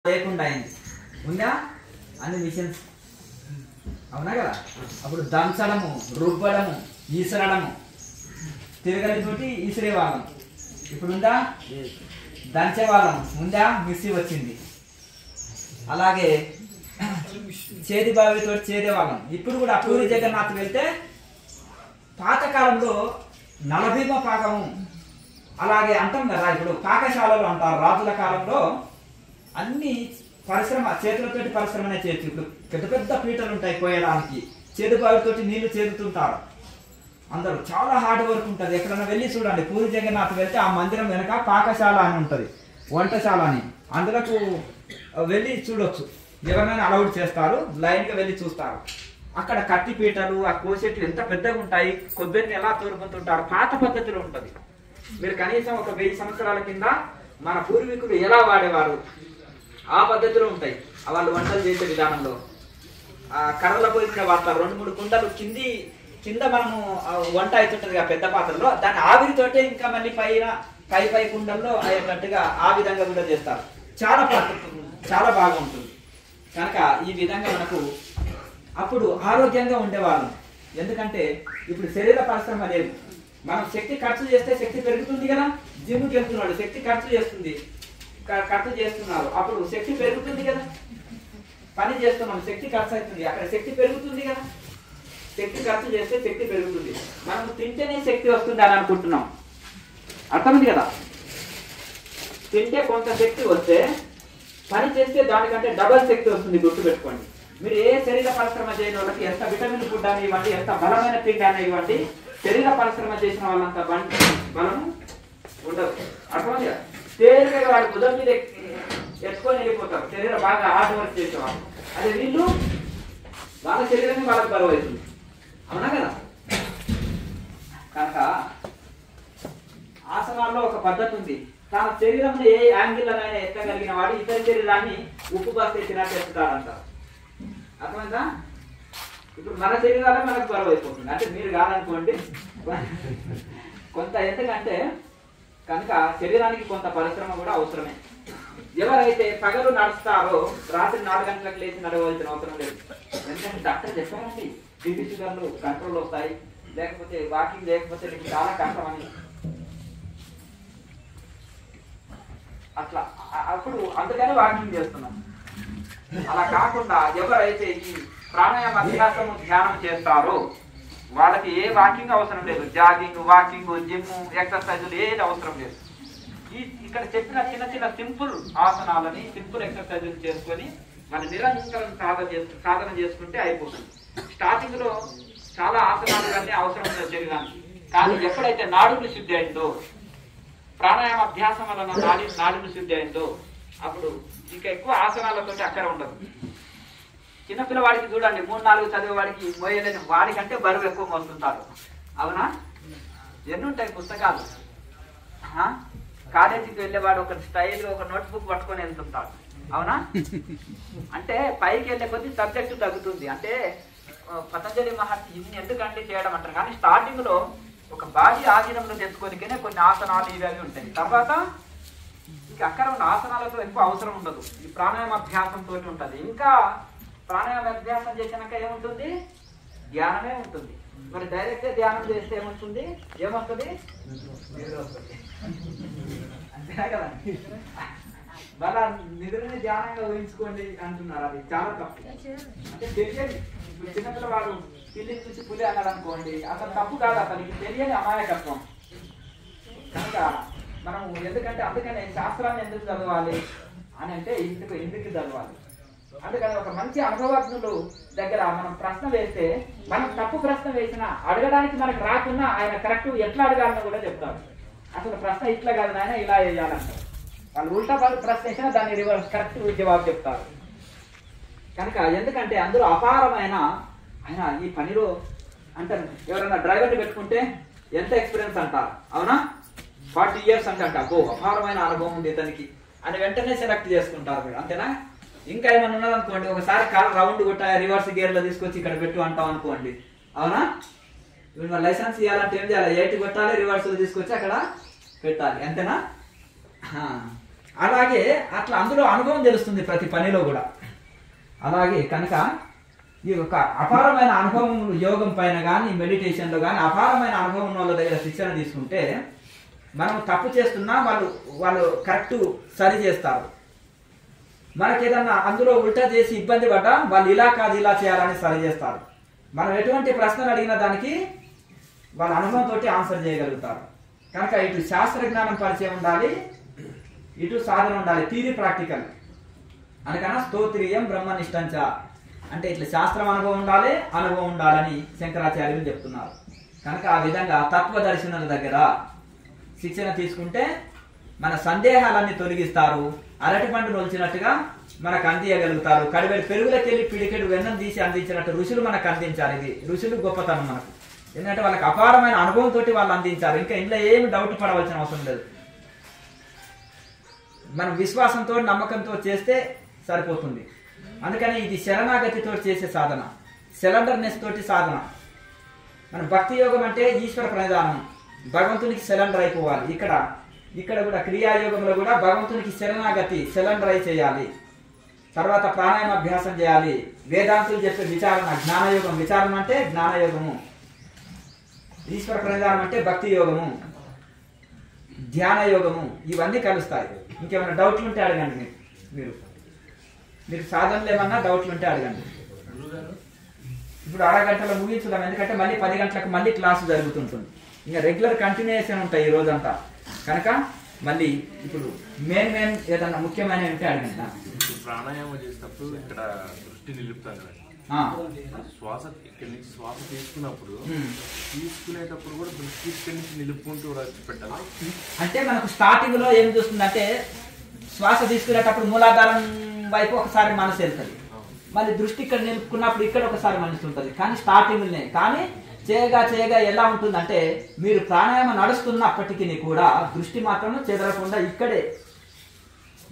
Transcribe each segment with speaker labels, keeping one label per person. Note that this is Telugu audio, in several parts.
Speaker 1: లేకుండా అయింది ఉందా అన్ని మిషన్స్ అవునా కదా. అప్పుడు దంచడము, రుబ్బడము, ఈసరడము, తిరగలితోటి ఈసిరేవాళ్ళం. ఇప్పుడు ఉందా దంచేవాళ్ళం, ఉందా మిక్సీ వచ్చింది. అలాగే చేతి బావితో చేదేవాళ్ళం. ఇప్పుడు కూడా పూరి జగన్నాథ్ వెళ్తే పాతకాలంలో నలభీమ పాకము అలాగే అంటాం కదా. ఇప్పుడు పాకశాలలు అంటారు. రాజుల కాలంలో అన్ని పరిశ్రమ చేతులతోటి పరిశ్రమనే చేయొచ్చు. ఇప్పుడు పెద్ద పెద్ద పీటలు ఉంటాయి కోయడానికి, చేదు బావితోటి నీళ్లు చేదుతుంటారు అందరూ. చాలా హార్డ్ వర్క్ ఉంటుంది. ఎక్కడైనా వెళ్ళి చూడండి, పూరి జగన్నాథ్ వెళ్తే ఆ మందిరం వెనక పాకశాల అని ఉంటుంది, వంటశాల అని. అందులోకి వెళ్ళి చూడొచ్చు. ఎవరైనా అలౌడ్ చేస్తారు, లైన్గా వెళ్ళి చూస్తారు. అక్కడ కత్తి పీటలు, ఆ కోసెట్లు ఎంత పెద్దగా ఉంటాయి, కొబ్బరిని ఎలా తోడుకుంటుంటారు. పాత పద్ధతిలో ఉంటుంది. మీరు కనీసం ఒక 1000 సంవత్సరాల కింద మన పూర్వీకులు ఎలా వాడేవారు ఆ పద్ధతిలో ఉంటాయి వాళ్ళు వంటలు చేసే విధానంలో. ఆ కర్రల పొయ్యి మీద వాడతారు. 2-3 కుండలు కింద మనము వంట అవుతుంటది పెద్ద పాత్రలో, దాని ఆవిరితోటే ఇంకా మళ్ళీ పై కుండల్లో అయ్యేటట్టుగా ఆ విధంగా కూడా చేస్తారు. చాలా బాగా ఉంటుంది. కనుక ఈ విధంగా మనకు అప్పుడు ఆరోగ్యంగా ఉండేవాళ్ళం. ఎందుకంటే ఇప్పుడు శరీర పరిశ్రమ లేదు. మనం శక్తి ఖర్చు చేస్తే శక్తి పెరుగుతుంది కదా. జిమ్కి వెళ్తున్నాడు, శక్తి ఖర్చు చేస్తున్నారు, అప్పుడు శక్తి పెరుగుతుంది కదా. పని చేస్తున్నాం, శక్తి ఖర్చు అవుతుంది, అక్కడ శక్తి పెరుగుతుంది కదా. శక్తి ఖర్చు చేస్తే శక్తి పెరుగుతుంది. మనం తింటేనే శక్తి వస్తుంది అని అనుకుంటున్నాం. అర్థమైంది కదా. తింటే కొంత శక్తి వస్తే పని చేస్తే దానికంటే డబల్ శక్తి వస్తుంది. గుర్తుపెట్టుకోండి. మీరు ఏ శరీర పరిశ్రమ చేయని వాళ్ళకి ఎంత విటమిన్ ఫుడ్ అని ఇవ్వండి, ఎంత బలమైన తిండి అని ఇవ్వండి, శరీర పరిశ్రమ చేసిన వాళ్ళంత బలము ఉండదు. అర్థమైంది కదా. తేలికగా వాడి బుధం మీద ఎత్తుకొని వెళ్ళిపోతారు, శరీరం బాగా హార్డ్ వర్క్ చేసేవాళ్ళు. అదే వీళ్ళు వాళ్ళ శరీరమే వాళ్ళకి బరువు అవుతుంది. అవునా కదా. కనుక ఆసనాల్లో ఒక పద్ధతి ఉంది. తన శరీరంలో ఏ యాంగిల్లోనైనా ఎత్తగలిగిన వాడు ఇతర శరీరాన్ని ఉప్పు బాస్ ఎత్తినట్టు ఎత్తుతాడంటారు. అర్థమైందా. ఇప్పుడు మన శరీరాలే మనకు బరువు అయిపోతుంది. అంటే మీరు కాదనుకోండి కొంత. ఎందుకంటే కనుక శరీరానికి కొంత పరిశ్రమ కూడా అవసరమే. ఎవరైతే పగలు నడుస్తారో రాత్రి 4 గంటలకు లేచి నడవలసిన అవసరం లేదు. ఎందుకంటే డాక్టర్ చెప్పారండి, బీపీ షుగర్లు కంట్రోల్ అవుతాయి, లేకపోతే వాకింగ్ లేకపోతే నీకు చాలా కష్టం అని. అట్లా అప్పుడు అందుకని వాకింగ్ చేస్తున్నాం. అలా కాకుండా ఎవరైతే ఈ ప్రాణాయామ అభ్యాసము ధ్యానం చేస్తారో వాళ్ళకి ఏ వాకింగ్ అవసరం లేదు. జాగింగ్, వాకింగ్, జిమ్, ఎక్సర్సైజులు ఏది అవసరం లేదు. ఇక్కడ చెప్పిన చిన్న చిన్న సింపుల్ ఆసనాలని, సింపుల్ ఎక్సర్సైజులు చేసుకొని మనం నిరంతరం సాధన చేసుకుంటే అయిపోతుంది. స్టార్టింగ్ లో చాలా ఆసనాలు కానీ అవసరం లేదు శరీరానికి. కానీ ఎప్పుడైతే నాడులు శుద్ధి అయిందో, ప్రాణాయామ అభ్యాసం వలన నాడులు శుద్ధి అయిందో, అప్పుడు ఇంకా ఎక్కువ ఆసనాలతో అక్కడ ఉండదు. చిన్నపిల్లవాడికి చూడండి, 3-4 చదివేవాడికి మోయలేని వాడికంటే బరువు ఎక్కువ మోస్తుంటారు. అవునా. ఎన్ని ఉంటాయి పుస్తకాలు. కాలేజీకి వెళ్ళేవాడు ఒక స్టైల్ ఒక నోట్బుక్ పట్టుకొని వెళ్తుంటాడు. అవునా. అంటే పైకి వెళ్ళే కొద్ది సబ్జెక్టు తగ్గుతుంది. అంటే పతంజలి మహర్షి ఇన్ని ఎందుకంటే చేయడం అంటారు. కానీ స్టార్టింగ్ లో ఒక బాడీ ఆధీనంలో తెచ్చుకోనికనే కొన్ని ఆసనాలు ఇవి ఉంటాయి. తర్వాత ఇంకా అక్కడ ఉన్న ఆసనాలతో ఎక్కువ అవసరం ఉండదు. ఈ ప్రాణాయామ అభ్యాసంతో ఉంటుంది. ఇంకా ప్రాణాయామ అభ్యాసం చేసినాక ఏముంటుంది, ధ్యానమే ఉంటుంది. మరి డైరెక్ట్ ధ్యానం చేస్తే ఏమవుతుంది, అంతేనా కదా. వాళ్ళ నిద్రని ధ్యానంగా ఊహించుకోండి అంటున్నారు. అది చాలా తప్పు. అంటే తెలియదు. ఇప్పుడు చిన్నపిల్లవాడు పిల్లిని చూసి పులి అన్నాడు అనుకోండి, అసలు తప్పు కాదు, అతనికి తెలియని అమాయకత్వం. కనుక మనము ఎందుకంటే అందుకనే శాస్త్రాన్ని ఎందుకు చదవాలి అని అంటే ఎందుకు చదవాలి. అందుకని ఒక మంచి అనుభవజ్ఞులు దగ్గర మనం ప్రశ్న వేస్తే, మనం తప్పు ప్రశ్న వేసినా అడగడానికి మనకు రాకున్నా ఆయన కరెక్ట్ ఎట్లా అడగాలని కూడా చెప్తారు. అసలు ప్రశ్న ఇట్లా కాదు నాయన ఇలా వేయాలంటారు. వాళ్ళు ఉల్టా ప్రశ్న వేసినా దాన్ని రివర్స్ కరెక్ట్ జవాబు చెప్తారు. కనుక ఎందుకంటే అందులో అపారమైన ఆయన ఈ పనిలో అంటారు. ఎవరైనా డ్రైవర్ని పెట్టుకుంటే ఎంత ఎక్స్పీరియన్స్ అంటారు. అవునా. 40 years అంటే అబ్బో అపారమైన అనుభవం ఉంది ఇతనికి అని వెంటనే సెలెక్ట్ చేసుకుంటారు మీరు. అంతేనా. ఇంకా ఏమన్నా ఉన్నదనుకోండి, ఒకసారి కారు రౌండ్ కొట్టా రివర్స్ గేర్లో తీసుకొచ్చి ఇక్కడ పెట్టు అంటాం అనుకోండి. అవునా. ఇప్పుడు మన లైసెన్స్ ఇవ్వాలంటే ఏం చేయాలి, 8 కొట్టాలి, రివర్స్ తీసుకొచ్చి అక్కడ పెట్టాలి. అంతేనా. అలాగే అట్లా అందులో అనుభవం తెలుస్తుంది ప్రతి పనిలో కూడా. అలాగే కనుక ఈ యొక్క అపారమైన అనుభవం యోగం పైన కానీ మెడిటేషన్లో కానీ అపారమైన అనుభవం ఉన్న వాళ్ళ దగ్గర శిక్షణ తీసుకుంటే మనం తప్పు చేస్తున్నా వాళ్ళు కరెక్ట్ సరి చేస్తారు. మనకి ఏదన్నా అందులో ఉల్టా చేసి ఇబ్బంది పడ్డా వాళ్ళు ఇలా కాదు ఇలా చేయాలని సరి చేస్తారు. మనం ఎటువంటి ప్రశ్నలు అడిగిన దానికి వాళ్ళ అనుభవంతో ఆన్సర్ చేయగలుగుతారు. కనుక ఇటు శాస్త్ర జ్ఞానం పరిచయం ఉండాలి, ఇటు సాధన ఉండాలి, థియరీ ప్రాక్టికల్. అందుకన్నా స్తోత్రియం బ్రహ్మనిష్టంచ అంటే ఇట్లా శాస్త్రం అనుభవం ఉండాలని శంకరాచార్యులు చెప్తున్నారు. కనుక ఆ విధంగా తత్వదర్శనుల దగ్గర శిక్షణ తీసుకుంటే మన సందేహాలన్నీ తొలగిస్తారు. అరటి పండు నొలిచినట్టుగా మనకు అందియగలుగుతారు. కడివెడు పెరుగులకి వెళ్ళి పిడికెడు వెన్నం తీసి అందించినట్టు ఋషులు మనకు అందించారు. ఇది ఋషులు గొప్పతనం మనకు. ఎందుకంటే వాళ్ళకి అపారమైన అనుభవంతో వాళ్ళు అందించారు. ఇంకా ఇంట్లో ఏమి డౌట్ పడవలసిన అవసరం లేదు. మనం విశ్వాసంతో నమ్మకంతో చేస్తే సరిపోతుంది. అందుకని ఇది శరణాగతితో చేసే సాధన, సెలండర్నెస్ తోటి సాధన. మన భక్తి యోగం అంటే ఈశ్వర ప్రణిధానం, భగవంతునికి సెలండర్ అయిపోవాలి. ఇక్కడ కూడా క్రియాయోగంలో కూడా భగవంతునికి శరణాగతి సెలండర్ అయి చేయాలి. తర్వాత ప్రాణాయామ అభ్యాసం చేయాలి. వేదాంతులు చెప్పే విచారణ జ్ఞానయోగం, విచారణ అంటే జ్ఞానయోగము, ఈశ్వర ప్రణిధానం అంటే భక్తి యోగము, ధ్యాన యోగము, ఇవన్నీ కలుస్తాయి. ఇంకేమైనా డౌట్లు ఉంటే అడగండి. మీరు సాధనలు ఏమన్నా డౌట్లు ఉంటే అడగండి. ఇప్పుడు అరగంటలో ముగించుదాం, ఎందుకంటే మళ్ళీ 10 గంటలకు మళ్ళీ క్లాసు జరుగుతుంటుంది. ఇంకా రెగ్యులర్ కంటిన్యూషన్ ఉంటాయి ఈ రోజంతా. కనుక మళ్ళీ ఇప్పుడు మెయిన్ ఏదన్నా ముఖ్యమైన ఉంటే అడగండి.
Speaker 2: ప్రాణాయామం చేసేటప్పుడు ఇక్కడ దృష్టి నిలుపుతాం కదా, శ్వాస ఇక్కడి నుంచి శ్వాస తీసుకున్నప్పుడు తీసుకునేటప్పుడు కూడా దృష్టి ఇక్కడి నుంచి నిలుపుకుంటూ పెట్టాలి.
Speaker 1: అంటే మనకు స్టార్టింగ్ లో ఏం చూస్తుందంటే శ్వాస తీసుకునేటప్పుడు మూలాధారం వైపు ఒకసారి మనసు వెళ్తుంది, మళ్ళీ దృష్టి ఇక్కడ నిలుపుకున్నప్పుడు ఇక్కడ ఒకసారి మనసు ఉంటుంది. కానీ స్టార్టింగ్లోనే కానీ చేయగా ఎలా ఉంటుందంటే మీరు ప్రాణాయామం నడుస్తున్నప్పటికీ కూడా దృష్టి మాత్రం చెదరకుండా ఇక్కడే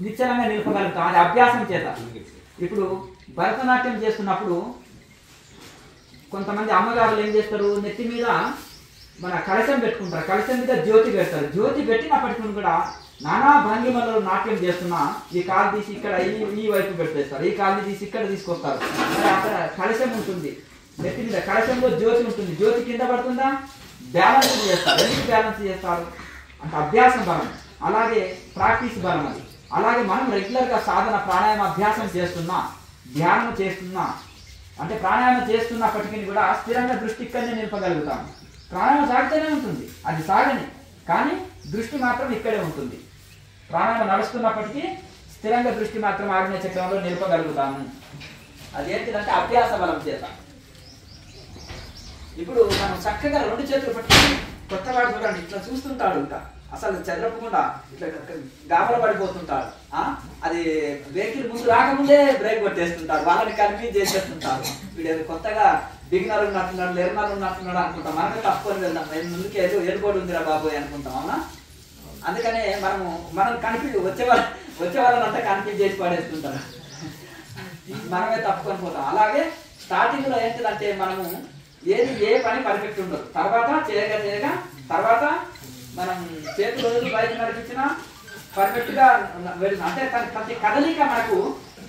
Speaker 1: నిశ్చలంగా నిలపగలుగుతాం. అది అభ్యాసం చేత. ఇప్పుడు భరతనాట్యం చేస్తున్నప్పుడు కొంతమంది అమ్మగారులు ఏం చేస్తారు, నెత్తి మీద మన కలశం పెట్టుకుంటారు, కలశం మీద జ్యోతి పెడతారు. జ్యోతి పెట్టినప్పటికీ కూడా నానా భంగిమలో నాట్యం చేస్తున్నా ఈ కాలు తీసి ఇక్కడ ఈ వైపు పెట్టేస్తారు, ఈ కాలు తీసి ఇక్కడ తీసుకొస్తారు. మరి అక్కడ కలశం ఉంటుంది, నెత్తి మీద కలశంలో జ్యోతి ఉంటుంది. జ్యోతి కింద పడుతుందా, బ్యాలెన్స్ చేస్తారు. ఎందుకు బ్యాలెన్స్ చేస్తారు అంటే అభ్యాసం బలం, అలాగే ప్రాక్టీస్ బలం. అది అలాగే మనం రెగ్యులర్గా సాధన ప్రాణాయామ అభ్యాసం చేస్తున్నా, ధ్యానం చేస్తున్నా అంటే ప్రాణాయామం చేస్తున్నప్పటికీ కూడా స్థిరంగా దృష్టి ఇక్కడనే నిలపగలుగుతాం. ప్రాణాయామం సాగుతూనే ఉంటుంది, అది సాగని, కానీ దృష్టి మాత్రం ఇక్కడే ఉంటుంది. ప్రాణాయామం నడుస్తున్నప్పటికీ స్థిరంగా దృష్టి మాత్రం ఆగ్నేయ చక్రంలో నిలపగలుగుతాము. అదేంటిదంటే అభ్యాస బలం చేత. ఇప్పుడు మనం చక్కగా 2 చేతులు పట్టుకుని కొత్తవాడు చూడండి ఇట్లా చూస్తుంటాడు, ఇంకా అసలు చదరకుండా ఇట్లా గాబల పడిపోతుంటాడు. అది వెహికల్ ముందు రాకముందే బ్రేక్ కొట్టేస్తుంటారు, వాళ్ళని కన్ఫ్యూజ్ చేసేస్తుంటారు. వీడు కొత్తగా బిగినర్ ఉన్నట్టున్నాడు, లెర్నర్ ఉన్నట్టున్నాడు అనుకుంటాం. మనమే తప్పుకొని వెళ్దాం, ముందుకు ఎయిర్పోర్ట్ ఉందిరా బాబోయ్ అనుకుంటాం. అవునా? అందుకనే మనం కన్ఫ్యూజ్ వచ్చే వాళ్ళని అంతా కన్ఫ్యూజ్ చేసి పడేస్తుంటారు, మనమే తప్పుకొని పోతాం. అలాగే స్టార్టింగ్ లో ఏంటిదంటే మనము ఏ పని పర్ఫెక్ట్ ఉండదు. తర్వాత చేయగా తర్వాత మనం చేతులు రోజు బయట నడిపించినా పర్ఫెక్ట్ గా అంటే ప్రతి కదలిక మనకు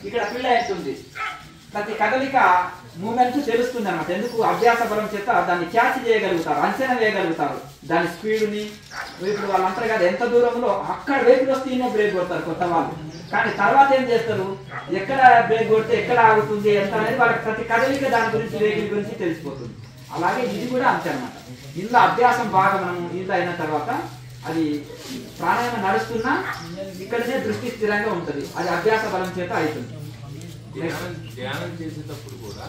Speaker 1: ఇక్కడ ఫీల్ అవుతుంది, ప్రతి కదలిక మూమెంట్ తెలుస్తుంది అన్నమాట. ఎందుకు అభ్యాస బలం చేత దాన్ని క్యాచ్ చేయగలుగుతారు, అంచనా వేయగలుగుతారు దాని స్పీడ్ని. ఇప్పుడు వాళ్ళంటారు కదా ఎంత దూరంలో అక్కడ వెహికల్ వస్తే ఈయన బ్రేక్ కొడతారు కొత్త వాళ్ళు, కానీ తర్వాత ఏం చేస్తారు ఎక్కడ బ్రేక్ కొడితే ఎక్కడ ఆగుతుంది ఎంత అనేది వాళ్ళకి ప్రతి కదలిక దాని గురించి వెహికల్ గురించి తెలిసిపోతుంది. అలాగే ఇది కూడా అంతే అన్నమాట. ఇందులో అభ్యాసం బాగా మనం ఇంట్లో అయిన తర్వాత అది ప్రాణాయామం నడుస్తున్నా ఇక్కడనే దృష్టి స్థిరంగా ఉంటుంది, అది అభ్యాస బలం చేత అవుతుంది.
Speaker 2: ధ్యానం చేసేటప్పుడు కూడా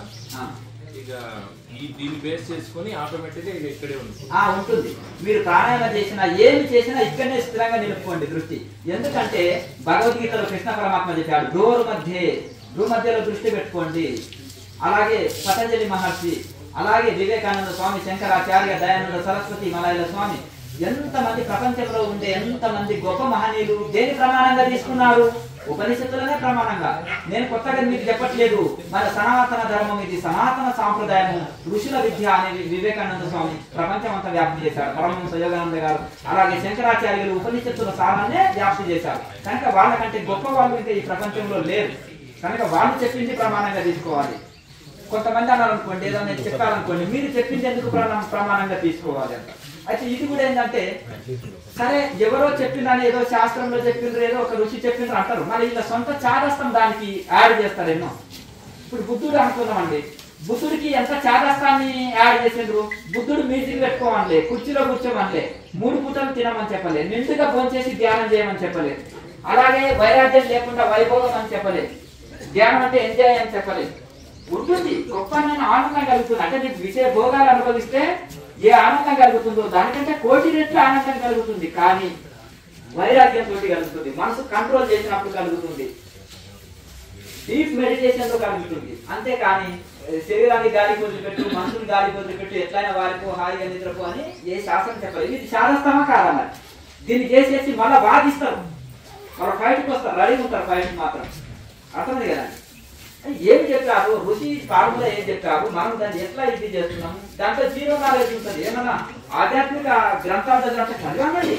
Speaker 2: ఇక దీన్ని బేస్ చేసుకొని ఆటోమేటిక్ గా ఇక్కడే
Speaker 1: ఉంటుంది. మీరు ప్రాణాయామం చేసినా ఏమి చేసినా ఇక్కడనే స్థిరంగా నిలుపుకోండి దృష్టి. ఎందుకంటే భగవద్గీతలో కృష్ణ పరమాత్మ చెప్పాడు భ్రూ మధ్యలో దృష్టి పెట్టుకోండి. అలాగే పతంజలి మహర్షి, అలాగే వివేకానంద స్వామి, శంకరాచార్య, దయానంద సరస్వతి, మలయాళ స్వామి, ఎంతమంది ప్రపంచంలో ఉండే ఎంతమంది గొప్ప మహనీయులు దేని ప్రమాణంగా తీసుకున్నారు? ఉపనిషత్తులనే ప్రమాణంగా. నేను కొత్తగా మీకు చెప్పట్లేదు. మన సనాతన ధర్మం ఇది, సనాతన సాంప్రదాయము, ఋషుల విద్య అనేది వివేకానంద స్వామి ప్రపంచం అంతా వ్యాప్తి చేశారు. పరమహంస యోగానంద గారు, అలాగే శంకరాచార్యులు ఉపనిషత్తుల సారాన్నే వ్యాప్తి చేశారు. కనుక వాళ్ళకంటే గొప్ప వాళ్ళు ఇంకా ఈ ప్రపంచంలో లేరు. కనుక వాళ్ళు చెప్పింది ప్రమాణంగా తీసుకోవాలి. కొంతమంది అన్నారనుకోండి, ఏదైనా చెప్పారనుకోండి, మీరు చెప్పింది ఎందుకు ప్రమాణంగా తీసుకోవాలి అంట. అయితే ఇది కూడా ఏంటంటే, సరే ఎవరో చెప్పిందని, ఏదో శాస్త్రంలో చెప్పిండ్రు, ఏదో ఒక ఋషి చెప్పిండ్రు అంటారు, మరి ఇలా సొంత చాదస్తం దానికి యాడ్ చేస్తారు ఎన్నో. ఇప్పుడు బుద్ధుడు అనుకున్నామండి, బుద్ధుడికి ఎంత చాదస్తాన్ని యాడ్ చేసిండ్రు. బుద్ధుడు మ్యూజిక్ పెట్టుకోమనిలే, కుర్చీలో కూర్చోమనిలే, 3 పూటలు తినమని చెప్పలే, నిండుగా భోంచేసి ధ్యానం చేయమని చెప్పలేదు. అలాగే వైరాగ్యం లేకుండా వైభోగం అని చెప్పలేదు. ధ్యానం అంటే ఎంజాయ్ అని చెప్పలేదు. ఉంటుంది గొప్ప ఆనందం కలుగుతుంది. అంటే నీకు విషయ భోగాలు అనుభవిస్తే ఏ ఆనందం కలుగుతుందో దానికంటే 1,000 రెట్లు ఆనందం కలుగుతుంది. కానీ వైరాగ్యంతో కలుగుతుంది, మనసు కంట్రోల్ చేసినప్పుడు కలుగుతుంది, డీప్ మెడిటేషన్ తో కలుగుతుంది. అంతేకాని శరీరాన్ని గాలి వదిలిపెట్టు, మనసుని గాలి వదిలిపెట్టు, ఎట్లయినా వారికో హాయిగా నిద్రపో అని ఏ శాస్త్రం చెప్పలేదు. ఇది శాస్త్రమా కాదన్నారు. దీన్ని చేసేసి మళ్ళీ వాదిస్తారు, వాళ్ళ ఫైట్కి వస్తారు, రెడీ ఉంటారు ఫైట్ మాత్రం. అర్థమైంది కదా. ఏం చెప్పారు ఋషి ఫార్ములా, ఏం చెప్పారు, మనం దాన్ని ఎట్లా ఇది చేస్తున్నాము, దాంట్లో 0 నాలెడ్జ్ ఉంటుంది. ఏమన్నా ఆధ్యాత్మిక గ్రంథాలు చదివినట్టు చదివానండి,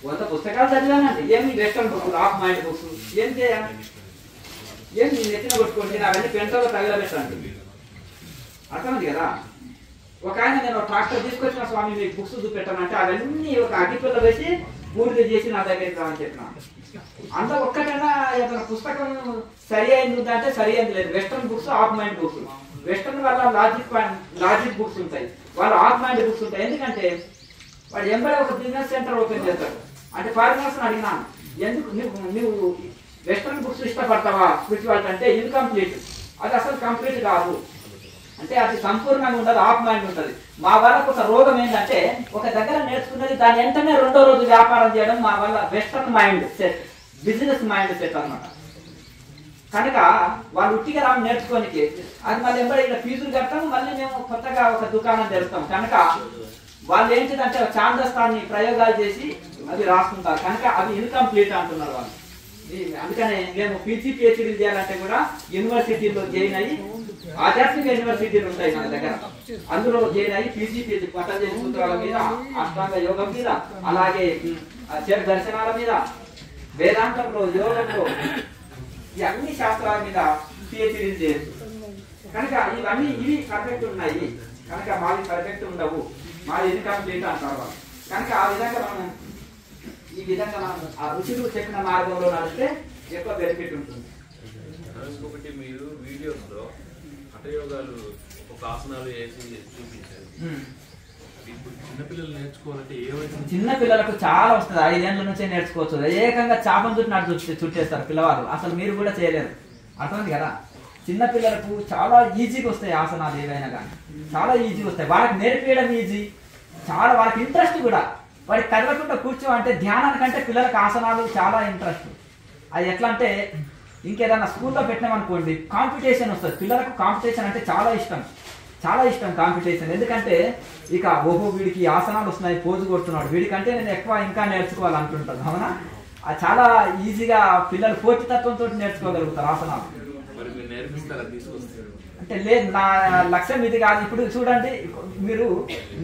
Speaker 1: 100 పుస్తకాలు చదివానండి, ఏమి western books, of mind books, ఏం చేయాలి, ఏం నెత్తిన కొట్టుకోండి, అవన్నీ పెంటలో తగలబెట్టండి. అర్థమైంది కదా. ఒక ఆయన, నేను ట్రాక్టర్ తీసుకొచ్చిన స్వామి మీకు బుక్స్ చూపెట్టానంటే అవన్నీ ఒక అగ్గిపిల్ల వేసి పూర్తి చేసి నా దగ్గరికి రావని చెప్పిన. అంత ఒక్కటైనా ఏదైనా పుస్తకం సరి అయింది ఉందంటే సరి అయింది లేదు. Western books, of mind books. Western వల్ల లాజిక్ బుక్స్ ఉంటాయి, వాళ్ళ ఆఫ్ మైండ్ బుక్స్ ఉంటాయి. ఎందుకంటే వాడు ఎంబడే ఒక బిజినెస్ సెంటర్ ఓపెన్ చేస్తాడు. అంటే ఫారినర్స్ అడిగినాను, ఎందుకు నువ్వు వెస్టర్న్ బుక్స్ ఇష్టపడతావా స్పిరిచువాలిటీ అంటే, ఇన్కంప్లీట్, అది అసలు కంప్లీట్ కాదు అంటే, అది సంపూర్ణంగా ఉండదు, ఆఫ్ మైండ్ ఉంటుంది. మా వాళ్ళకు ఒక రోగం ఏంటంటే, ఒక దగ్గర నేర్చుకున్నది దాని వెంటనే 2వ రోజు వ్యాపారం చేయడం మా వల్ల western mind set, business mind set అనమాట. కనుక వాళ్ళు ఉట్టిగా రాము నేర్చుకోనికి, అది మళ్ళీ ఎంబడి ఇక్కడ ఫీజులు కడతాము, మళ్ళీ మేము కొత్తగా ఒక దుకాణం తెరుస్తాం. కనుక వాళ్ళు ఏంటిదంటే ఛాందస్తాన్ని ప్రయోగాలు చేసి అవి రాసుకుంటారు. కనుక అవి ఇన్కంప్లీట్ అంటున్నారు వాళ్ళు. అందుకనే మేము పీజీ పిహెచ్డీలు చేయాలంటే కూడా యూనివర్సిటీలో జాయిన్ అయ్యి, ఆధ్యాత్మిక యూనివర్సిటీలు ఉంటాయి మన దగ్గర, అందులో జాయిన్ అయ్యి పీజీ పిహెచ్డీ పతంజలి సూత్రాల మీద, అష్టాంగ యోగం మీద, అలాగే దర్శనాల మీద, వేదాంతంలో, యోగంలో, ఈ అన్ని శాస్త్రాల మీద పిహెచ్డీలు చేయొచ్చు. కనుక ఇవన్నీ ఇవి పర్ఫెక్ట్ ఉన్నాయి. కనుక మాది పర్ఫెక్ట్ ఉండవు, మాది ఇన్కంప్లీట్ అంటారు. కనుక ఆ విధంగా మనం ఈ విధంగా మనం ఆ ఋషులు చెప్పిన మార్గంలో నడిస్తే ఎక్కువ బెనిఫిట్ ఉంటుంది.
Speaker 2: ఇంకొకటి, మీరు వీడియోస్ లో హఠయోగాలు ఒక ఆసనాలు వేసి చూపించారు. ఇప్పుడు చిన్నపిల్లలు నేర్చుకోవాలంటే ఏ వయసు?
Speaker 1: చిన్న పిల్లలకు చాలా వస్తుంది, 5 ఏళ్ల నుంచే నేర్చుకోవచ్చు. ఏకంగా చాపం చుట్టినట్టు చుట్టేస్తారు పిల్లవాళ్ళు, అసలు మీరు కూడా చేయలేరు. అర్థమైంది కదా. చిన్న పిల్లలకు చాలా ఈజీగా వస్తాయి ఆసనాలు, ఏవైనా కానీ చాలా ఈజీగా వస్తాయి. వాళ్ళకి నేర్పించడం ఈజీ, చాలా వాళ్ళకి ఇంట్రెస్ట్ కూడా. వాడికి కదలకుండా కూర్చో అంటే, ధ్యానానికంటే పిల్లలకు ఆసనాలు చాలా ఇంట్రెస్ట్. అది ఎట్లా అంటే, ఇంకేదైనా స్కూల్లో పెట్టినామనుకోండి కాంపిటీషన్ వస్తుంది. పిల్లలకు కాంపిటీషన్ అంటే చాలా ఇష్టం, చాలా ఇష్టం కాంపిటీషన్. ఎందుకంటే ఇక ఓహో వీడికి ఆసనాలు వస్తున్నాయి, పోజు కొడుతున్నాడు, వీడికంటే నేను ఎక్కువ ఇంకా నేర్చుకోవాలనుకుంటాను. అవునా, అది చాలా ఈజీగా పిల్లలు పోటీతత్వంతో నేర్చుకోగలుగుతారు ఆసనాలు. అంటే లేదు, నా లక్ష్యం ఇది కాదు. ఇప్పుడు చూడండి, మీరు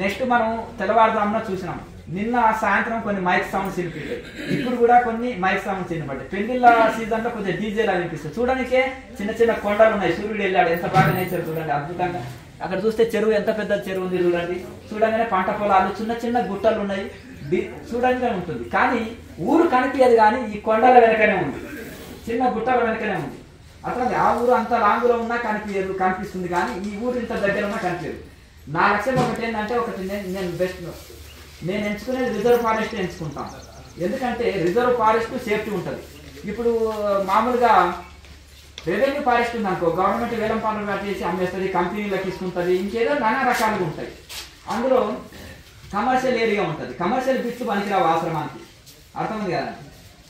Speaker 1: నెక్స్ట్ మనం తెల్లవారుజామున చూసినాం, నిన్న సాయంత్రం కొన్ని మైక్ సౌండ్స్ వినిపించాయి, ఇప్పుడు కూడా కొన్ని మైక్ సౌండ్స్ వినపడ్డాయి. పెళ్లిళ్ళ సీజన్ లో కొంచెం డీజేలా వినిపిస్తుంది. చూడడానికే చిన్న చిన్న కొండలు ఉన్నాయి, సూర్యుడు వెళ్ళాడు, ఎంత బాగా నేచర్ చూడండి, అద్భుతంగా. అక్కడ చూస్తే చెరువు, ఎంత పెద్ద చెరువు ఉంది చూడండి. చూడగానే పంట పొలాలు, చిన్న చిన్న గుట్టలు ఉన్నాయి, చూడడానికి ఉంటుంది. కానీ ఊరు కనిపించదు, కానీ ఈ కొండల వెనకనే ఉంది, చిన్న గుట్టల వెనకనే ఉంది. అట్లా ఆ ఊరు అంత లాంగులో ఉన్నా కనిపించదు, కనిపిస్తుంది, కానీ ఈ ఊరు ఇంత దగ్గర ఉన్నా కనిపించదు. నా లక్ష్యం ఒకటి ఏంటంటే, ఒకటి నేను బెస్ట్ నేను ఎంచుకునేది రిజర్వ్ ఫారెస్ట్ ఎంచుకుంటాను. ఎందుకంటే రిజర్వ్ ఫారెస్ట్ సేఫ్టీ ఉంటుంది. ఇప్పుడు మామూలుగా రెవెన్యూ ఫారెస్ట్ ఉంది అనుకో, గవర్నమెంట్ వేలం పాలన కట్టేసి అమ్మేస్తుంది, కంపెనీలకు తీసుకుంటుంది, ఇంకేదో నానా రకాలుగా ఉంటాయి. అందులో కమర్షియల్ ఏరియా ఉంటుంది, కమర్షియల్ బిట్స్ పనికిరావు ఆశ్రమానికి. అర్థమైంది కదా.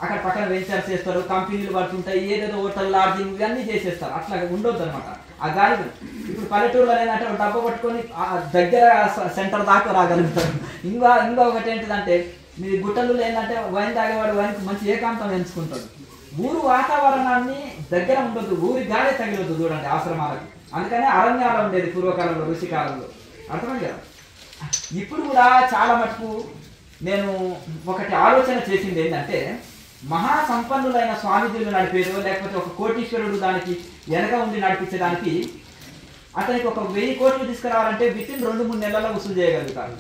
Speaker 1: అక్కడ పక్కన వెంచర్స్ చేస్తారు, కంపెనీలు పడుతుంటాయి, ఏదేదో హోటల్, లాడ్జింగ్ ఇవన్నీ చేసేస్తారు. అట్లా ఉండొద్దు అనమాట ఆ గాలి. ఇప్పుడు పల్లెటూరులో ఏంటంటే డబ్బు పట్టుకొని దగ్గర సెంటర్ దాకా రాగలుగుతారు. ఇంకా ఒకటి ఏంటిదంటే, మీ గుట్టలు ఏంటంటే వైన్ తాగేవాడు వైన్కి మంచి ఏకాంతం ఎంచుకుంటాడు. ఊరు వాతావరణాన్ని దగ్గర ఉండదు, ఊరి గాలి తగిలొద్దు చూడండి ఆశ్రమాలకు. అందుకనే అరణ్యాలు ఉండేది పూర్వకాలంలో, ఋషికాలంలో. అర్థమైంది కదా. ఇప్పుడు కూడా చాలా మటుకు నేను ఒకటి ఆలోచన చేసింది ఏంటంటే, మహా సంపన్నులైన స్వామీజీలు నడిపేదో లేకపోతే ఒక కోటీశ్వరుడు దానికి వెనక ఉండి నడిపించడానికి అతనికి ఒక 1000 కోట్లు తీసుకురావాలంటే వితిన్ 2-3 నెలల్లో వసూలు చేయగలుగుతారు.